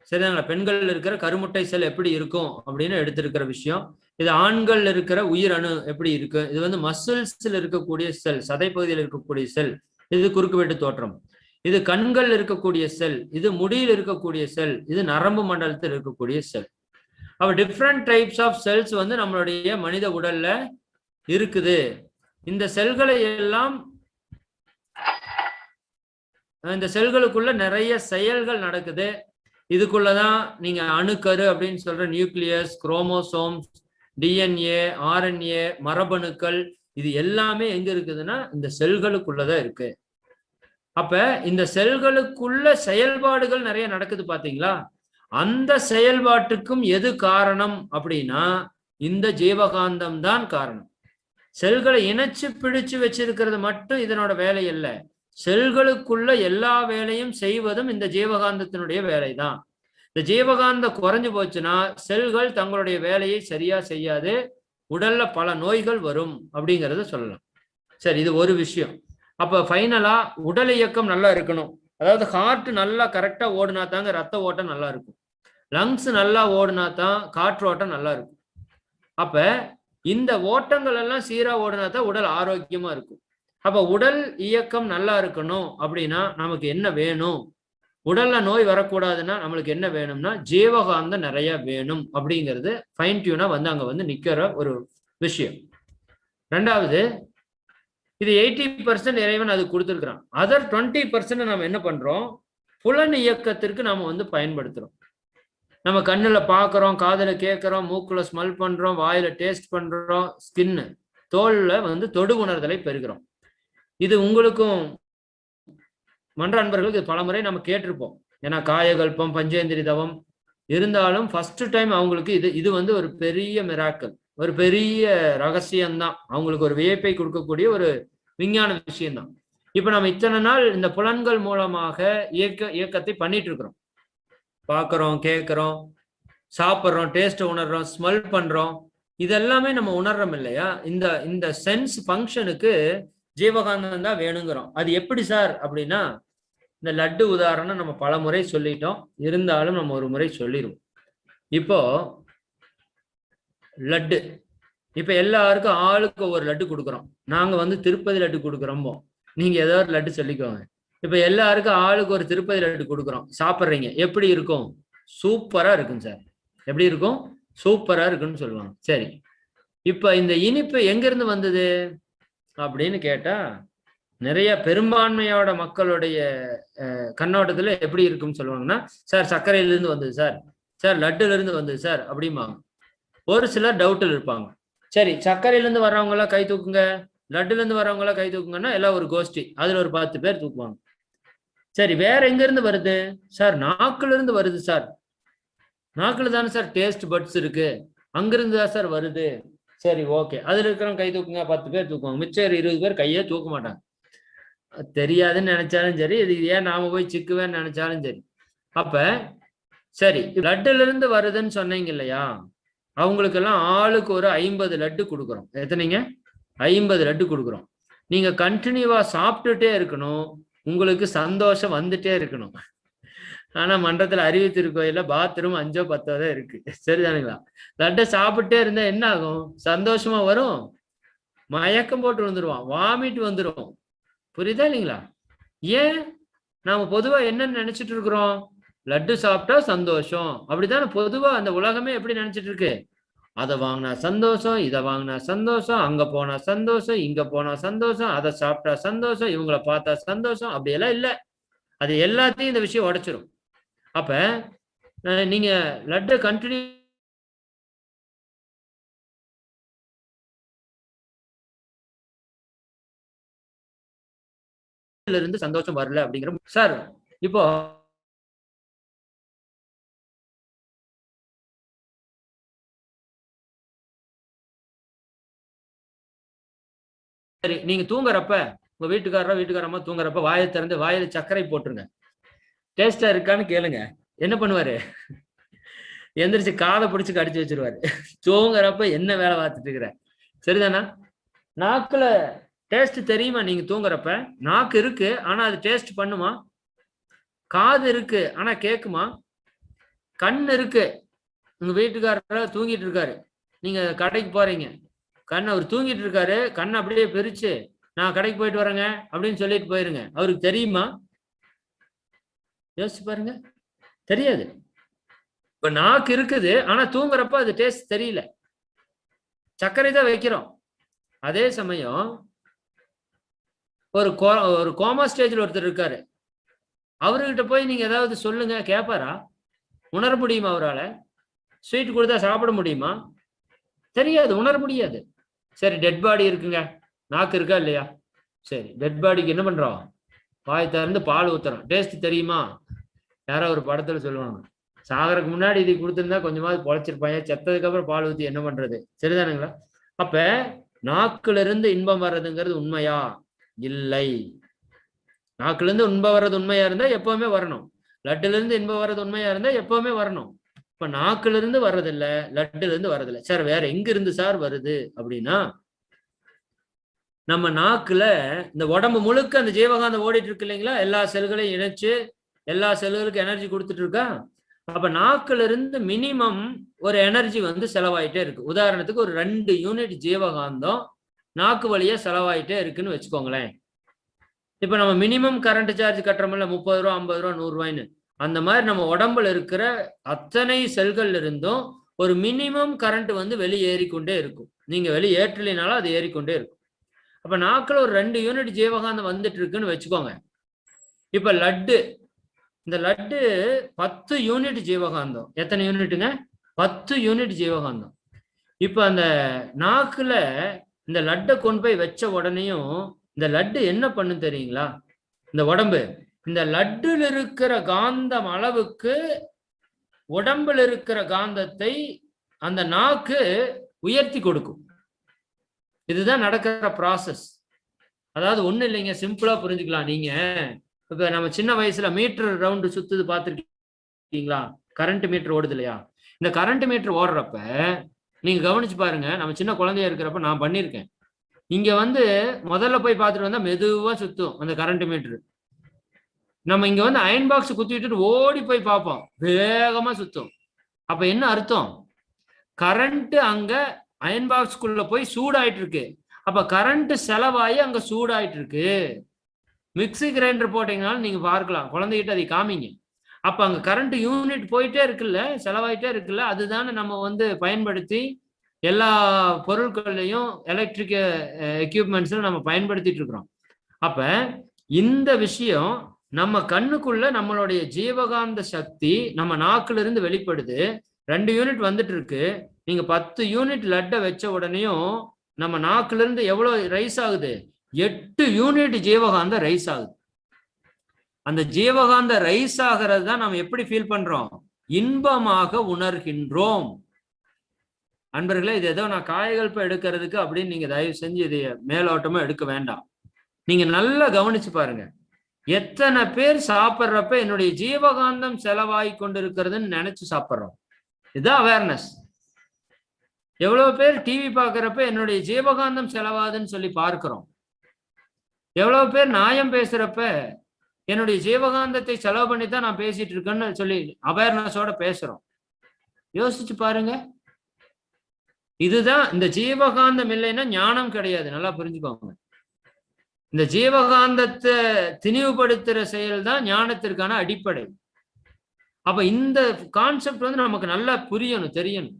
சரிதாங்களா? பெண்கள் இருக்கிற கருமுட்டை செல் எப்படி இருக்கும் அப்படின்னு எடுத்திருக்கிற விஷயம். இது ஆண்கள் இருக்கிற உயிர் அணு எப்படி இருக்கு, இது வந்து மசில்ஸ்ல இருக்கக்கூடிய செல், சதைப்பகுதியில் இருக்கக்கூடிய செல், இது குறுக்கு வெட்டு தோற்றம். இது கண்கள் இருக்கக்கூடிய செல், இது முடியில் இருக்கக்கூடிய செல், இது நரம்பு மண்டலத்தில் இருக்கக்கூடிய செல். அப்ப டிஃப்ரெண்ட் டைப்ஸ் ஆஃப் செல்ஸ் வந்து நம்மளுடைய மனித உடல்ல இருக்குது. இந்த செல்களை எல்லாம், இந்த செல்களுக்குள்ள நிறைய செயல்கள் நடக்குது. இதுக்குள்ளதான் நீங்க அணுக்கரு அப்படின்னு சொல்ற நியூக்ளியஸ், குரோமோசோம்ஸ், டிஎன்ஏ, ஆர்என்ஏ, மரபணுக்கள், இது எல்லாமே எங்க இருக்குதுன்னா இந்த செல்களுக்குள்ளதான் இருக்கு. அப்ப இந்த செல்களுக்குள்ள செயல்பாடுகள் நிறைய நடக்குது பாத்தீங்களா? அந்த செயல்பாட்டுக்கும் எது காரணம் அப்படின்னா இந்த ஜீவகாந்தம் தான் காரணம். செல்களை இணைச்சு பிடிச்சு வச்சிருக்கிறது மட்டும் இதனோட வேலை அல்ல, செல்களுக்குள்ள எல்லா வேலையும் செய்வதும் இந்த ஜீவகாந்தத்தினுடைய வேலைதான். இந்த ஜீவகாந்த குறைஞ்சு போச்சுன்னா செல்கள் தங்களுடைய வேலையை சரியா செய்யாது, உடல்ல பல நோய்கள் வரும் அப்படிங்கிறத சொல்லலாம். சரி, இது ஒரு விஷயம். அப்ப ஃபைனலா உடல் இயக்கம் நல்லா இருக்கணும், அதாவது ஹார்ட் நல்லா கரெக்டா ஓடுனா தாங்க ரத்த ஓட்டம் நல்லா இருக்கும், லங்ஸ் நல்லா ஓடுனா தான் காற்று ஓட்டம் நல்லா இருக்கும். அப்ப இந்த ஓட்டங்கள் எல்லாம் சீரா ஓடுனா தான் உடல் ஆரோக்கியமா இருக்கும். அப்ப உடல் இயக்கம் நல்லா இருக்கணும் அப்படின்னா நமக்கு என்ன வேணும்? உடல்ல நோய் வரக்கூடாதுன்னா நம்மளுக்கு என்ன வேணும்னா ஜீவகாந்தம் நிறைய வேணும் அப்படிங்கிறது ஃபைன் டியூனா வந்து அங்க வந்து நிக்கிற ஒரு விஷயம். ரெண்டாவது, இது 80% இறைவன் அது கொடுத்துருக்கிறான். அதர் 20% நம்ம என்ன பண்றோம்? புலன் இயக்கத்திற்கு நாம வந்து பயன்படுத்துறோம். நம்ம கண்ணுல பாக்குறோம், காதுல கேட்கிறோம், மூக்குல ஸ்மெல் பண்றோம், வாயில டேஸ்ட் பண்றோம், ஸ்கின் தோல்ல வந்து தொடு உணர்தலை பெறுகிறோம். இது உங்களுக்கும் மன்ற அன்பர்களுக்கு பலமுறை நம்ம கேட்டிருப்போம். ஏன்னா காயகல்பம், பஞ்சேந்திரி தவம் இருந்தாலும் ஃபர்ஸ்ட் டைம் அவங்களுக்கு இது வந்து ஒரு பெரிய மிராக்கல், ஒரு பெரிய ரகசியம்தான், அவங்களுக்கு ஒரு வியப்பை கொடுக்கக்கூடிய ஒரு விஞ்ஞான விஷயம்தான். இப்ப நம்ம இத்தனை நாள் இந்த புலன்கள் மூலமாக இயக்கத்தை பண்ணிட்டு இருக்கிறோம். பார்க்குறோம், கேட்குறோம், சாப்பிட்றோம், டேஸ்ட்டை உணர்றோம், ஸ்மெல் பண்றோம், இதெல்லாமே நம்ம உணர்றோம் இல்லையா? இந்த சென்ஸ் ஃபங்க்ஷனுக்கு ஜீவகாந்தம் தான் வேணுங்கிறோம். அது எப்படி சார் அப்படின்னா, இந்த லட்டு உதாரணம் நம்ம பல முறை சொல்லிட்டோம், இருந்தாலும் நம்ம ஒரு முறை சொல்லிடுவோம். இப்போ லட்டு, இப்ப எல்லாருக்கும் ஆளுக்கு ஒரு லட்டு கொடுக்குறோம். நாங்க வந்து திருப்பதி லட்டு கொடுக்குறோமோ, நீங்க ஏதோ ஒரு லட்டு சொல்லிக்கோங்க. இப்ப எல்லாருக்கும் ஆளுக்கு ஒரு திருப்பதி லட்டு கொடுக்குறோம், சாப்பிட்றீங்க, எப்படி இருக்கும்? சூப்பரா இருக்கும் சார். எப்படி இருக்கும்? சூப்பரா இருக்குன்னு சொல்லுவாங்க. சரி, இப்ப இந்த இனிப்பு எங்க இருந்து வந்தது அப்படின்னு கேட்டா, நிறைய பெரும்பான்மையோட மக்களுடைய கண்ணோட்டத்துல எப்படி இருக்குன்னு சொல்லுவாங்கன்னா, சார் சர்க்கரையில இருந்து வந்தது சார், சார் லட்டுல இருந்து வந்தது சார் அப்படிம்பாங்க. ஒரு சிலர் டவுட்டில் இருப்பாங்க. சரி, சர்க்கரையில இருந்து வர்றவங்க எல்லாம் கை தூக்குங்க, லட்டுல இருந்து வரவங்கள கை தூக்குங்கன்னா எல்லாம் ஒரு கோஷ்டி, அதுல ஒரு 10 பேர் தூக்குவாங்க. சரி, வேற எங்க இருந்து வருது சார்? நாக்குல இருந்து வருது சார். நாக்குல தானே சார் டேஸ்ட் பட்ஸ் இருக்கு, அங்கிருந்து தான் சார் வருது. சரி, ஓகே, அதுல இருக்கிறவங்க கை தூக்குங்க, 10 பேர் தூக்குவாங்க. மிச்சம் 20 பேர் கையே தூக்க மாட்டாங்க. தெரியாதுன்னு நினைச்சாலும் சரி, இது ஏன் நாம போய் சிக்குவேன்னு நினைச்சாலும் சரி. அப்ப சரி, லட்டுல இருந்து வருதுன்னு சொன்னீங்க இல்லையா, அவங்களுக்கெல்லாம் ஆளுக்கு ஒரு 50 லட்டு கொடுக்குறோம். எத்தனைங்க? 50 லட்டு கொடுக்குறோம். நீங்க கண்டினியூவா சாப்பிட்டுட்டே இருக்கணும், உங்களுக்கு சந்தோஷம் வந்துட்டே இருக்கணும். ஆனா மன்றத்துல அறிவித்திருக்கோயில பாத்ரூம் 5ஓ 10ஓ தான் இருக்கு. சரிதானுங்களா? லட்டை சாப்பிட்டே இருந்தா என்ன ஆகும்? சந்தோஷமா வரும், மயக்கம் போட்டு வந்துருவான், வாமிட் வந்துடும். புரியுதா இல்லைங்களா? ஏன் நாம பொதுவா என்னன்னு நினைச்சிட்டு இருக்கிறோம்? லட்டு சாப்பிட்டா சந்தோஷம், அப்படித்தானே பொதுவா அந்த உலகமே எப்படி நினைச்சிட்டு இருக்கு? அதை வாங்கினா சந்தோஷம், இதை வாங்கினா சந்தோஷம், அங்க போனா சந்தோஷம், இங்க போனா சந்தோஷம், அதை சாப்பிட்டா சந்தோஷம், இவங்களை பார்த்தா சந்தோஷம். அப்படியெல்லாம் இல்லை. அது எல்லாத்தையும் இந்த விஷயம் உடைச்சிரும். அப்ப நீங்க லட்டை கண்டினியூ இருந்து சந்தோஷம் வரல அப்படிங்கிற சார். இப்போ சரி, நீங்க தூங்குறப்ப உங்க வீட்டுக்காரம்மா தூங்குறப்ப வாயை திறந்து வாயில சர்க்கரை போட்டுருங்க. டேஸ்டா இருக்கான்னு கேளுங்க. என்ன பண்ணுவாரு? எந்திரிச்சு காதை பிடிச்சு கடிச்சு வச்சிருவாரு. தூங்குறப்ப என்ன வேலை பார்த்துட்டு இருக்கிற? சரிதானா? நாக்குல டேஸ்ட் தெரியுமா? நீங்க தூங்குறப்ப நாக்கு இருக்கு, ஆனா அது டேஸ்ட் பண்ணுமா? காது இருக்கு, ஆனா கேக்குமா? கண் இருக்கு, உங்க வீட்டுக்காரர் தூங்கிட்டு இருக்காரு, நீங்க கடைக்கு போறீங்க, கண் அவர் தூங்கிட்டு இருக்காரு, கண் அப்படியே பிரிச்சு நான் கடைக்கு போயிட்டு வரேங்க அப்படின்னு சொல்லிட்டு போயிருங்க. அவருக்கு தெரியுமா? யோசிச்சு பாருங்க, தெரியாது. இப்ப நாக்கு இருக்குது, ஆனா தூங்குறப்ப அது டேஸ்ட் தெரியல, சர்க்கரை தான் வைக்கிறோம். அதே சமயம் ஒரு கோமா ஸ்டேஜ்ல ஒருத்தர் இருக்காரு, அவர்கிட்ட போய் நீங்க ஏதாவது சொல்லுங்க, கேட்பாரா? உணர முடியுமா அவரால? ஸ்வீட் கொடுத்தா சாப்பிட முடியுமா? தெரியாது, உணர முடியாது. சரி, டெட் பாடி இருக்குங்க, நாக்கு இருக்கா இல்லையா? சரி, டெட் பாடிக்கு என்ன பண்றோம்? வாய் திறந்து பால் ஊத்துறோம். டேஸ்ட் தெரியுமா? யாரோ ஒரு படத்துல சொல்லுவாங்க, சாகருக்கு முன்னாடி இது கொடுத்திருந்தா கொஞ்சமாவது பொழைச்சிருப்பாங்க, செத்ததுக்கு அப்புறம் பால் ஊத்தி என்ன பண்றது? சரிதானுங்களா? அப்ப நாக்குல இருந்து இன்பம் வர்றதுங்கிறது உண்மையா? இல்லை. நாக்குல இருந்து இன்பம் வர்றது உண்மையா இருந்தா எப்பவுமே வரணும். லட்டுல இருந்து இன்பம் வர்றது உண்மையா இருந்தா எப்பவுமே வரணும். இப்ப நாக்குல இருந்து வர்றதில்ல, லட்டுல இருந்து வர்றதில்ல. சார் வேற எங்க இருந்து சார் வருது அப்படின்னா, நம்ம நாக்குல இந்த உடம்பு முழுக்க அந்த ஜீவகாந்தம் ஓடிட்டு இருக்கு இல்லைங்களா? எல்லா செல்களையும் இணைச்சு எல்லா செல்களுக்கும் எனர்ஜி கொடுத்துட்டு இருக்கா. அப்ப நாக்குல இருந்து மினிமம் ஒரு எனர்ஜி வந்து செலவாயிட்டே இருக்கு. உதாரணத்துக்கு ஒரு 2 யூனிட் ஜீவகாந்தம் நாக்கு வழியா செலவாயிட்டே இருக்குன்னு வச்சுக்கோங்களேன். இப்ப நம்ம மினிமம் கரண்ட் சார்ஜ் கட்டுறோம்ல, 30 ரூபா, 50 ரூபா, 100 ரூபாய்ன்னு. அந்த மாதிரி நம்ம உடம்புல இருக்கிற அத்தனை செல்கள் இருந்தும் ஒரு மினிமம் கரண்ட் வந்து வெளியேறிக்கொண்டே இருக்கும். நீங்க வெளியேற்றலினாலும் அது ஏறிக்கொண்டே இருக்கும். அப்ப நாக்குல ஒரு 2 யூனிட் ஜீவகாந்தம் வந்துட்டு இருக்குன்னு வச்சுக்கோங்க. இப்ப லட்டு, இந்த லட்டு 10 யூனிட் ஜீவகாந்தம். எத்தனை யூனிட்டுங்க? 10 யூனிட் ஜீவகாந்தம். இப்ப அந்த நாக்குல இந்த லட்டை கொண்டு போய் வச்ச உடனேயும் இந்த லட்டு என்ன பண்ணு தெரியுங்களா? இந்த உடம்பு இந்த லட்டுல இருக்கிற காந்தம் அளவுக்கு உடம்புல இருக்கிற காந்தத்தை அந்த நாக்கு உயர்த்தி கொடுக்கும். இதுதான் நடக்கிற ப்ராசஸ். அதாவது ஒண்ணு இல்லைங்க, சிம்பிளா புரிஞ்சுக்கலாம். நீங்க இப்ப நம்ம சின்ன வயசுல மீட்டர் ரவுண்டு சுத்துது பார்த்துருக்கீங்களா? கரண்ட் மீட்டர் ஓடுது இல்லையா? இந்த கரண்ட் மீட்டர் ஓடுறப்ப நீங்க கவனிச்சு பாருங்க, நம்ம சின்ன குழந்தையா இருக்கிறப்ப நான் பண்ணியிருக்கேன். இங்க வந்து முதல்ல போய் பார்த்துட்டு வந்தா மெதுவா சுத்தும் அந்த கரண்ட் மீட்டர். நம்ம இங்க வந்து அயன் பாக்ஸ் குத்தி விட்டுட்டு ஓடி போய் பார்ப்போம், வேகமா சுத்தும். அப்ப என்ன அர்த்தம்? கரண்ட் அங்க அயன் பாக்ஸ்க்குள்ள போய் சூடாயிட்டு இருக்கு. அப்ப கரண்ட் செலவாயி அங்க சூடாயிட்டு இருக்கு. மிக்சி கிரைண்டர் போட்டீங்கன்னாலும் நீங்க பார்க்கலாம், குழந்தைகிட்ட அதை காமிங்க. அப்ப அங்க கரண்ட் யூனிட் போயிட்டே இருக்குல்ல, செலவாயிட்டே இருக்குல்ல, அதுதானே நம்ம வந்து பயன்படுத்தி எல்லா பொருட்களையும் எலக்ட்ரிக் எக்யூப்மெண்ட்ஸும் நம்ம பயன்படுத்திட்டு இருக்கிறோம். அப்ப இந்த விஷயம் நம்ம கண்ணுக்குள்ள நம்மளுடைய ஜீவகாந்த சக்தி நம்ம நாக்குல இருந்து வெளிப்படுது. 2 யூனிட் வந்துட்டு இருக்கு. நீங்க 10 யூனிட் லட்டை வச்ச உடனேயும் நம்ம நாக்குல இருந்து எவ்வளவு ரைஸ் ஆகுது? 8 யூனிட் ஜீவகாந்தம் ரைஸ் ஆகுது. அந்த ஜீவகாந்த ரைஸ் ஆகிறது தான் நம்ம எப்படி ஃபீல் பண்றோம்? இன்பமாக உணர்கின்றோம். அன்பர்களே, இது ஏதோ நான் காயகல்ப எடுக்கிறதுக்கு அப்படின்னு நீங்க தயவு செஞ்சு இதை மேலோட்டமா எடுக்க வேண்டாம். நீங்க நல்லா கவனிச்சு பாருங்க. எத்தனை பேர் சாப்பிட்றப்ப என்னுடைய ஜீவகாந்தம் செலவாகி கொண்டிருக்கிறதுன்னு நினைச்சு சாப்பிட்றோம். இதுதான் அவேர்னஸ். எவ்வளவு பேர் டிவி பார்க்கறப்ப என்னுடைய ஜீவகாந்தம் செலவாதுன்னு சொல்லி பார்க்கிறோம். எவ்வளவு பேர் நியாயம் பேசுறப்ப என்னுடைய ஜீவகாந்தத்தை செலவு பண்ணி தான் நான் பேசிட்டு இருக்கேன்னு சொல்லி அவேர்னஸோட பேசுறோம். யோசிச்சு பாருங்க. இதுதான், இந்த ஜீவகாந்தம் இல்லைன்னா ஞானம் கிடையாது. நல்லா புரிஞ்சுக்கோங்க. இந்த ஜீவகாந்தத்தை திணிவுபடுத்துற செயல் தான் ஞானத்திற்கான அடிப்படை. அப்ப இந்த கான்செப்ட் வந்து நமக்கு நல்லா புரியணும், தெரியணும்.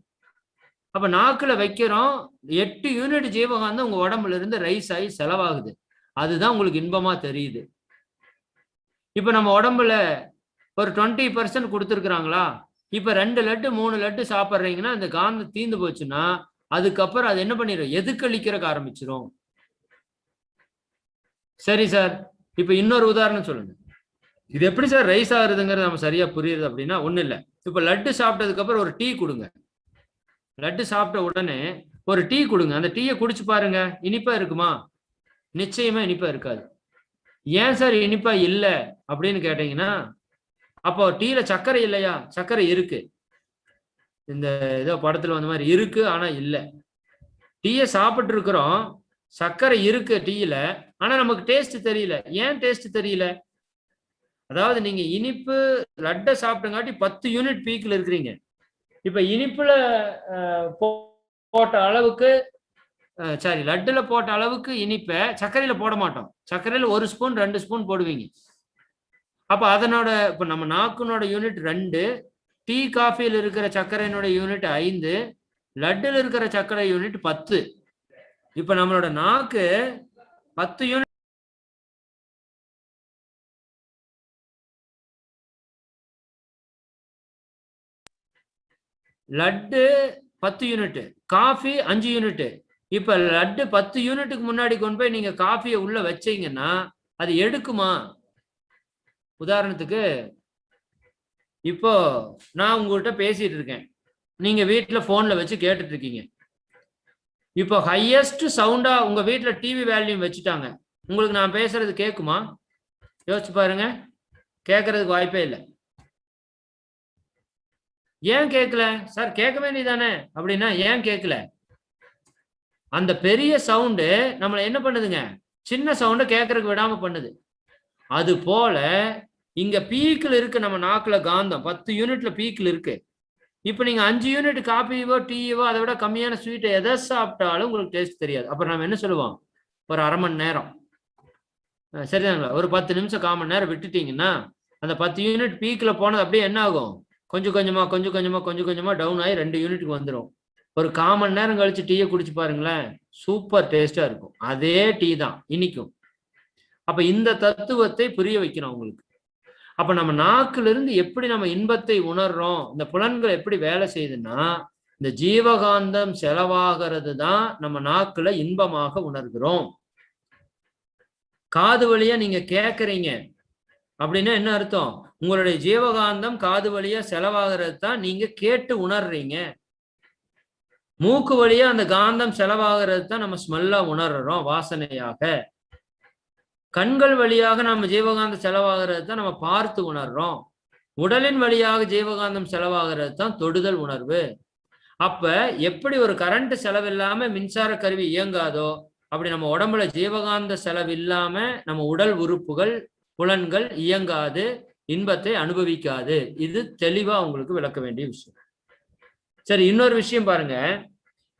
அப்ப நாக்குல வைக்கிறோம், 8 யூனிட் ஜீவகாந்தம் உங்க உடம்புல இருந்து ரைஸ் ஆகி செலவாகுது. அதுதான் உங்களுக்கு இன்பமா தெரியுது. இப்ப நம்ம உடம்புல ஒரு 20% கொடுத்துருக்குறாங்களா? இப்ப 2 லட்டு 3 லட்டு சாப்பிட்றீங்கன்னா இந்த காந்தம் தீந்து போச்சுன்னா அதுக்கப்புறம் அது என்ன பண்ணிடும்? எதுக்களிக்கிறக்க ஆரம்பிச்சிடும். சரி சார், இப்ப இன்னொரு உதாரணம் சொல்லுங்க. இது எப்படி சார் ரைஸ் ஆகுறதுங்கிறது நம்ம சரியா புரியுது அப்படின்னா ஒண்ணும் இல்லை. இப்ப லட்டு சாப்பிட்டதுக்கு அப்புறம் ஒரு டீ கொடுங்க. லட்டு சாப்பிட்ட உடனே ஒரு டீ கொடுங்க. அந்த டீயை குடிச்சு பாருங்க, இனிப்பா இருக்குமா? நிச்சயமா இனிப்பா இருக்காது. ஏன் சார் இனிப்பா இல்லை அப்படின்னு கேட்டீங்கன்னா, அப்போ டீல சர்க்கரை இல்லையா? சர்க்கரை இருக்கு. இந்த ஏதோ படத்துல வந்த மாதிரி இருக்கு, ஆனா இல்லை. டீயை சாப்பிட்டு இருக்கிறோம், சர்க்கரை இருக்கு டீயில, ஆனா நமக்கு டேஸ்ட் தெரியல. ஏன் டேஸ்ட் தெரியல? அதாவது நீங்க இனிப்பு லட்டை சாப்பிட்டங்காட்டி 10 யூனிட் பீக்ல இருக்கிறீங்க. இப்ப இனிப்புல போட்ட அளவுக்கு லட்டுல போட்ட அளவுக்கு இனிப்பை சர்க்கரையில போட மாட்டோம். சர்க்கரையில 1 ஸ்பூன் 2 ஸ்பூன் போடுவீங்க. அப்ப அதனோட இப்ப நம்ம நாக்குனோட யூனிட் 2, டீ காஃபியில் இருக்கிற சர்க்கரையினோட யூனிட் 5, லட்டுல இருக்கிற சர்க்கரை யூனிட் 10. இப்ப நம்மளோட நாக்கு 10 unit laddu 10 unit, coffee 5 unit. இப்ப லட்டு 10 யூனிட்டுக்கு முன்னாடி கொண்டு போய் நீங்க காஃபியை உள்ள வச்சீங்கன்னா அது எடுக்குமா? உதாரணத்துக்கு இப்போ நான் உங்கள்கிட்ட பேசிட்டு இருக்கேன், நீங்க வீட்டுல போன்ல வச்சு கேட்டுட்டு இருக்கீங்க. இப்போ ஹையஸ்ட் சவுண்டா உங்க வீட்டுல டிவி வேல்யூம் வச்சுட்டாங்க, உங்களுக்கு நான் பேசுறது கேட்குமா? யோசிச்சு பாருங்க. கேட்கறதுக்கு வாய்ப்பே இல்லை. ஏன் கேட்கல சார்? கேட்க வேண்டியதானே அப்படின்னா ஏன் கேட்கல? அந்த பெரிய சவுண்டு நம்மளை என்ன பண்ணுதுங்க? சின்ன சவுண்டை கேட்கறதுக்கு விடாம பண்ணுது. அது போல இங்க பீக்கில் இருக்கு நம்ம நாக்குல காந்தம் 10 யூனிட்ல பீக்கில் இருக்கு. இப்ப நீங்க 5 யூனிட் காபியவோ டீயவோ அதை விட கம்மியான ஸ்வீட்டை எதை சாப்பிட்டாலும் உங்களுக்கு டேஸ்ட் தெரியாது. அப்புறம் நம்ம என்ன சொல்லுவோம்? ஒரு அரை மணி நேரம், சரிதாங்களா, ஒரு 10 நிமிஷம் 1/4 மணி நேரம் விட்டுட்டீங்கன்னா அந்த 10 யூனிட் பீக்ல போனது அப்படியே என்ன ஆகும்? கொஞ்சம் கொஞ்சமா டவுன் ஆகி 2 யூனிட்டுக்கு வந்துடும். ஒரு 1/4 மணி நேரம் கழிச்சு டீயை குடிச்சு பாருங்களேன், சூப்பர் டேஸ்டா இருக்கும். அதே டீ தான் இனிக்கும். அப்ப இந்த தத்துவத்தை புரிய வைக்கணும் உங்களுக்கு. அப்ப நம்ம நாக்குல இருந்து எப்படி நம்ம இன்பத்தை உணர்றோம், இந்த புலன்கள் எப்படி வேலை செய்யுதுன்னா, இந்த ஜீவகாந்தம் செலவாகிறது தான் நம்ம நாக்குல இன்பமாக உணர்கிறோம். காது வழியா நீங்க கேட்கறீங்க அப்படின்னா என்ன அர்த்தம்? உங்களுடைய ஜீவகாந்தம் காது வழியா செலவாகிறது தான் நீங்க கேட்டு உணர்றீங்க. மூக்கு வழியா அந்த காந்தம் செலவாகிறது தான் நம்ம ஸ்மெல்லா உணர்றோம், வாசனையாக. கண்கள் வழியாக நம்ம ஜீவகாந்தம் செலவாகிறது தான் நம்ம பார்த்து உணர்றோம். உடலின் வழியாக ஜீவகாந்தம் செலவாகிறது தான் தொடுதல் உணர்வு. அப்ப எப்படி ஒரு கரண்ட் செலவில்லாம மின்சார கருவி இயங்காதோ அப்படி நம்ம உடம்புல ஜீவகாந்த செலவு இல்லாம நம்ம உடல் உறுப்புகள் புலன்கள் இயங்காது, இன்பத்தை அனுபவிக்காது. இது தெளிவா உங்களுக்கு விளக்க வேண்டிய விஷயம். சரி, இன்னொரு விஷயம் பாருங்க.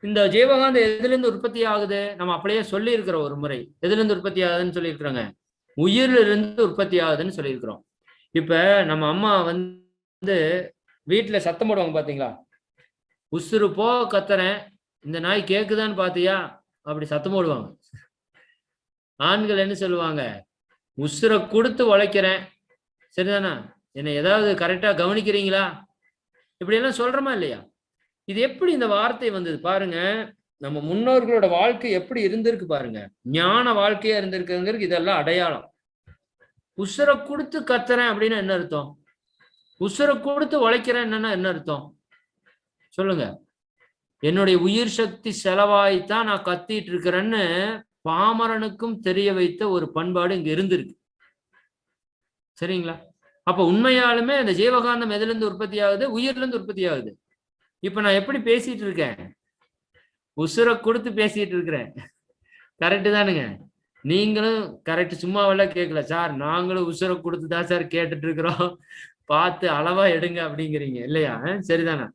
இந்த ஜீவகாந்தம் எதுலேருந்து உற்பத்தி ஆகுது? நம்ம அப்படியே சொல்லி இருக்கிற ஒரு முறை. எதுலேருந்து உற்பத்தி ஆகுதுன்னு சொல்லியிருக்கிறோங்க? உயிரிலிருந்து உற்பத்தி ஆகுதுன்னு சொல்லியிருக்கிறோம். இப்ப நம்ம அம்மா வந்து வீட்டுல சத்தம் போடுவாங்க பாத்தீங்களா? உசுறு போ கத்துறேன், இந்த நாய் கேக்குதான்னு பாத்தியா, அப்படி சத்தம் போடுவாங்க. ஆண்கள் என்ன சொல்லுவாங்க? உசுரை கொடுத்து உழைக்கிறேன், சரிதானா, என்னை ஏதாவது கரெக்டா கவனிக்கிறீங்களா, இப்படி எல்லாம் சொல்றோமா இல்லையா? இது எப்படி இந்த வார்த்தை வந்தது பாருங்க. நம்ம முன்னோர்களோட வாழ்க்கை எப்படி இருந்திருக்கு பாருங்க. ஞான வாழ்க்கையா இருந்திருக்குங்கிறதுக்கு இதெல்லாம் அடையாளம். உசுரை கொடுத்து கத்துறேன் அப்படின்னு என்ன அர்த்தம்? உசுரை கொடுத்து உழைக்கிறேன் என்ன அர்த்தம் சொல்லுங்க? என்னுடைய உயிர் சக்தி செலவாய்த்தான் நான் கத்திட்டு இருக்கிறேன்னு பாமரனுக்கும் தெரிய வைத்த ஒரு பண்பாடு இங்க இருந்திருக்கு. சரிங்களா? அப்ப உண்மையாலுமே அந்த ஜீவகாந்தம் எதுல இருந்து உற்பத்தி ஆகுது? உயிர்ல இருந்து உற்பத்தி ஆகுது. இப்ப நான் எப்படி பேசிட்டு இருக்கேன்? உசுரை கொடுத்து பேசிட்டு இருக்கிறேன். கரெக்டு தானுங்க? நீங்களும் கரெக்ட், சும்மாவெல்லாம் கேட்கல சார், நாங்களும் உசுரை கொடுத்து தான் சார் கேட்டுட்டு இருக்கிறோம், பார்த்து அளவா எடுங்க அப்படிங்கிறீங்க இல்லையா? சரிதானே?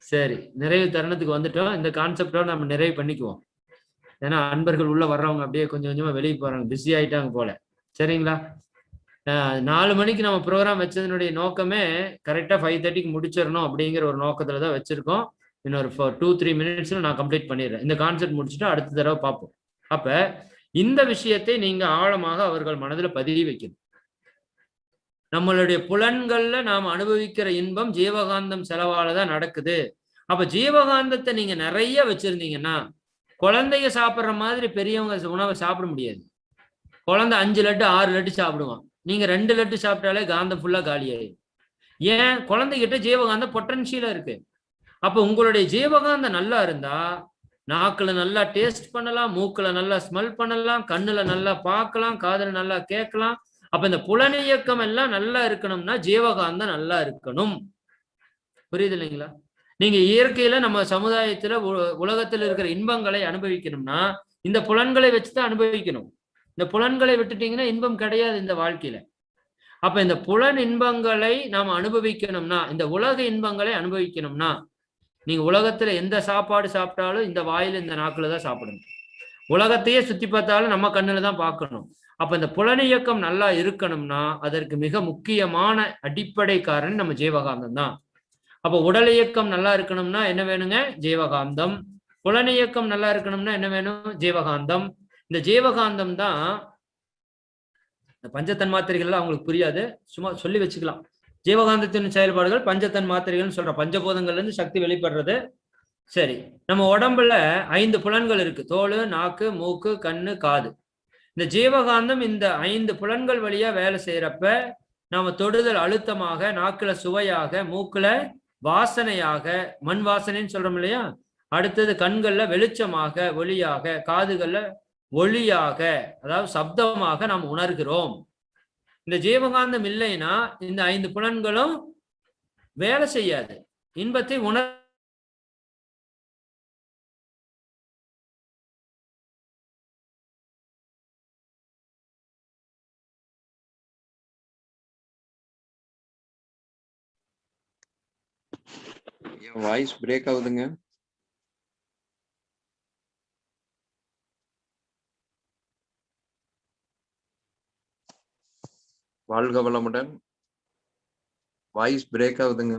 சரி, நிறைவு தருணத்துக்கு வந்துட்டோம். இந்த கான்செப்டோட நம்ம நிறைவு பண்ணிக்குவோம். ஏன்னா அன்பர்கள் உள்ள வர்றவங்க அப்படியே கொஞ்சம் கொஞ்சமா வெளியே போறாங்க, பிஸி ஆயிட்டாங்க போல. சரிங்களா? 4 மணிக்கு நம்ம ப்ரோக்ராம் வச்சதனுடைய நோக்கமே கரெக்டா 5:30க்கு முடிச்சிடணும் அப்படிங்கிற ஒரு நோக்கத்துல தான் வச்சிருக்கோம். இன்னொரு 2-3 மினிட்ஸ்ல நான் கம்ப்ளீட் பண்ணிடுறேன். இந்த கான்செப்ட் முடிச்சுட்டு அடுத்த தடவை பார்ப்போம். அப்ப இந்த விஷயத்தை நீங்க ஆழமாக அவர்கள் மனதில் பதிய வைக்கணும். நம்மளுடைய புலன்கள்ல நாம் அனுபவிக்கிற இன்பம் ஜீவகாந்தம் செலவால தான் நடக்குது. அப்ப ஜீவகாந்தத்தை நீங்க நிறைய வச்சிருந்தீங்கன்னா, குழந்தைங்க சாப்பிட்ற மாதிரி பெரியவங்க உணவை சாப்பிட முடியாது. குழந்தை 5 லட்டு 6 லட்டு சாப்பிடுவான். நீங்க 2 லட்டு சாப்பிட்டாலே காந்தம் ஃபுல்லா காலியாயிடும். ஏன்? குழந்தைகிட்ட ஜீவகாந்தம் பொட்டன்ஷியலா இருக்கு. அப்ப உங்களுடைய ஜீவகாந்தம் நல்லா இருந்தா நாக்குல நல்லா டேஸ்ட் பண்ணலாம், மூக்குல நல்லா ஸ்மெல் பண்ணலாம், கண்ணுல நல்லா பார்க்கலாம், காதுல நல்லா கேட்கலாம். அப்ப இந்த புலனியக்கம் எல்லாம் நல்லா இருக்கணும்னா ஜீவகாந்தம் நல்லா இருக்கணும். புரியுது இல்லைங்களா? நீங்க இயற்கையில நம்ம சமுதாயத்துல உலகத்துல இருக்கிற இன்பங்களை அனுபவிக்கணும்னா இந்த புலன்களை வச்சுதான் அனுபவிக்கணும். இந்த புலன்களை விட்டுட்டீங்கன்னா இன்பம் கிடையாது இந்த வாழ்க்கையில. அப்ப இந்த புலன் இன்பங்களை நாம் அனுபவிக்கணும்னா, இந்த உலக இன்பங்களை அனுபவிக்கணும்னா, நீங்க உலகத்துல எந்த சாப்பாடு சாப்பிட்டாலும் இந்த வாயில இந்த நாக்குல தான் சாப்பிடணும். உலகத்தையே சுத்தி பார்த்தாலும் நம்ம கண்ணுல தான் பார்க்கணும். அப்ப இந்த புலனியக்கம் நல்லா இருக்கணும்னா அதற்கு மிக முக்கியமான அடிப்படை காரணம் நம்ம ஜீவகாந்தம் தான். அப்ப உடல் இயக்கம் நல்லா இருக்கணும்னா என்ன வேணுங்க? ஜீவகாந்தம். புலனியக்கம் நல்லா இருக்கணும்னா என்ன வேணும்? ஜீவகாந்தம். இந்த ஜீவகாந்தம் தான் பஞ்சத்தன் மாத்திரைகள்லாம் அவங்களுக்கு புரியாது, சும்மா சொல்லி வச்சுக்கலாம். ஜீவகாந்தத்தின் செயல்பாடுகள் பஞ்சத்தன் மாத்திரைகள் சொல்ற, பஞ்சபூதங்கள்ல இருந்து சக்தி வெளிப்படுறது. சரி, நம்ம உடம்புல 5 புலன்கள் இருக்கு. தோல், நாக்கு, மூக்கு, கண்ணு, காது. இந்த ஜீவகாந்தம் இந்த 5 புலன்கள் வழியா வேலை செய்யறப்ப நாம தொடுதல் அழுத்தமாக, நாக்குல சுவையாக, மூக்குல வாசனையாக, மண் வாசனைன்னு சொல்றோம் இல்லையா? அடுத்தது கண்கள்ல வெளிச்சமாக ஒளியாக, காதுகள்ல ஒளியாக அதாவது சப்தமாக நாம் உணர்கிறோம். இந்த ஜீவகாந்தம் இல்லைன்னா இந்த 5 புலன்களும் வேலை செய்யாது. இன்பத்தை வாய்ஸ் பிரேக் ஆகுதுங்க. வாழ்க வளமுடன். வாய்ஸ் பிரேக் ஆகுதுங்க.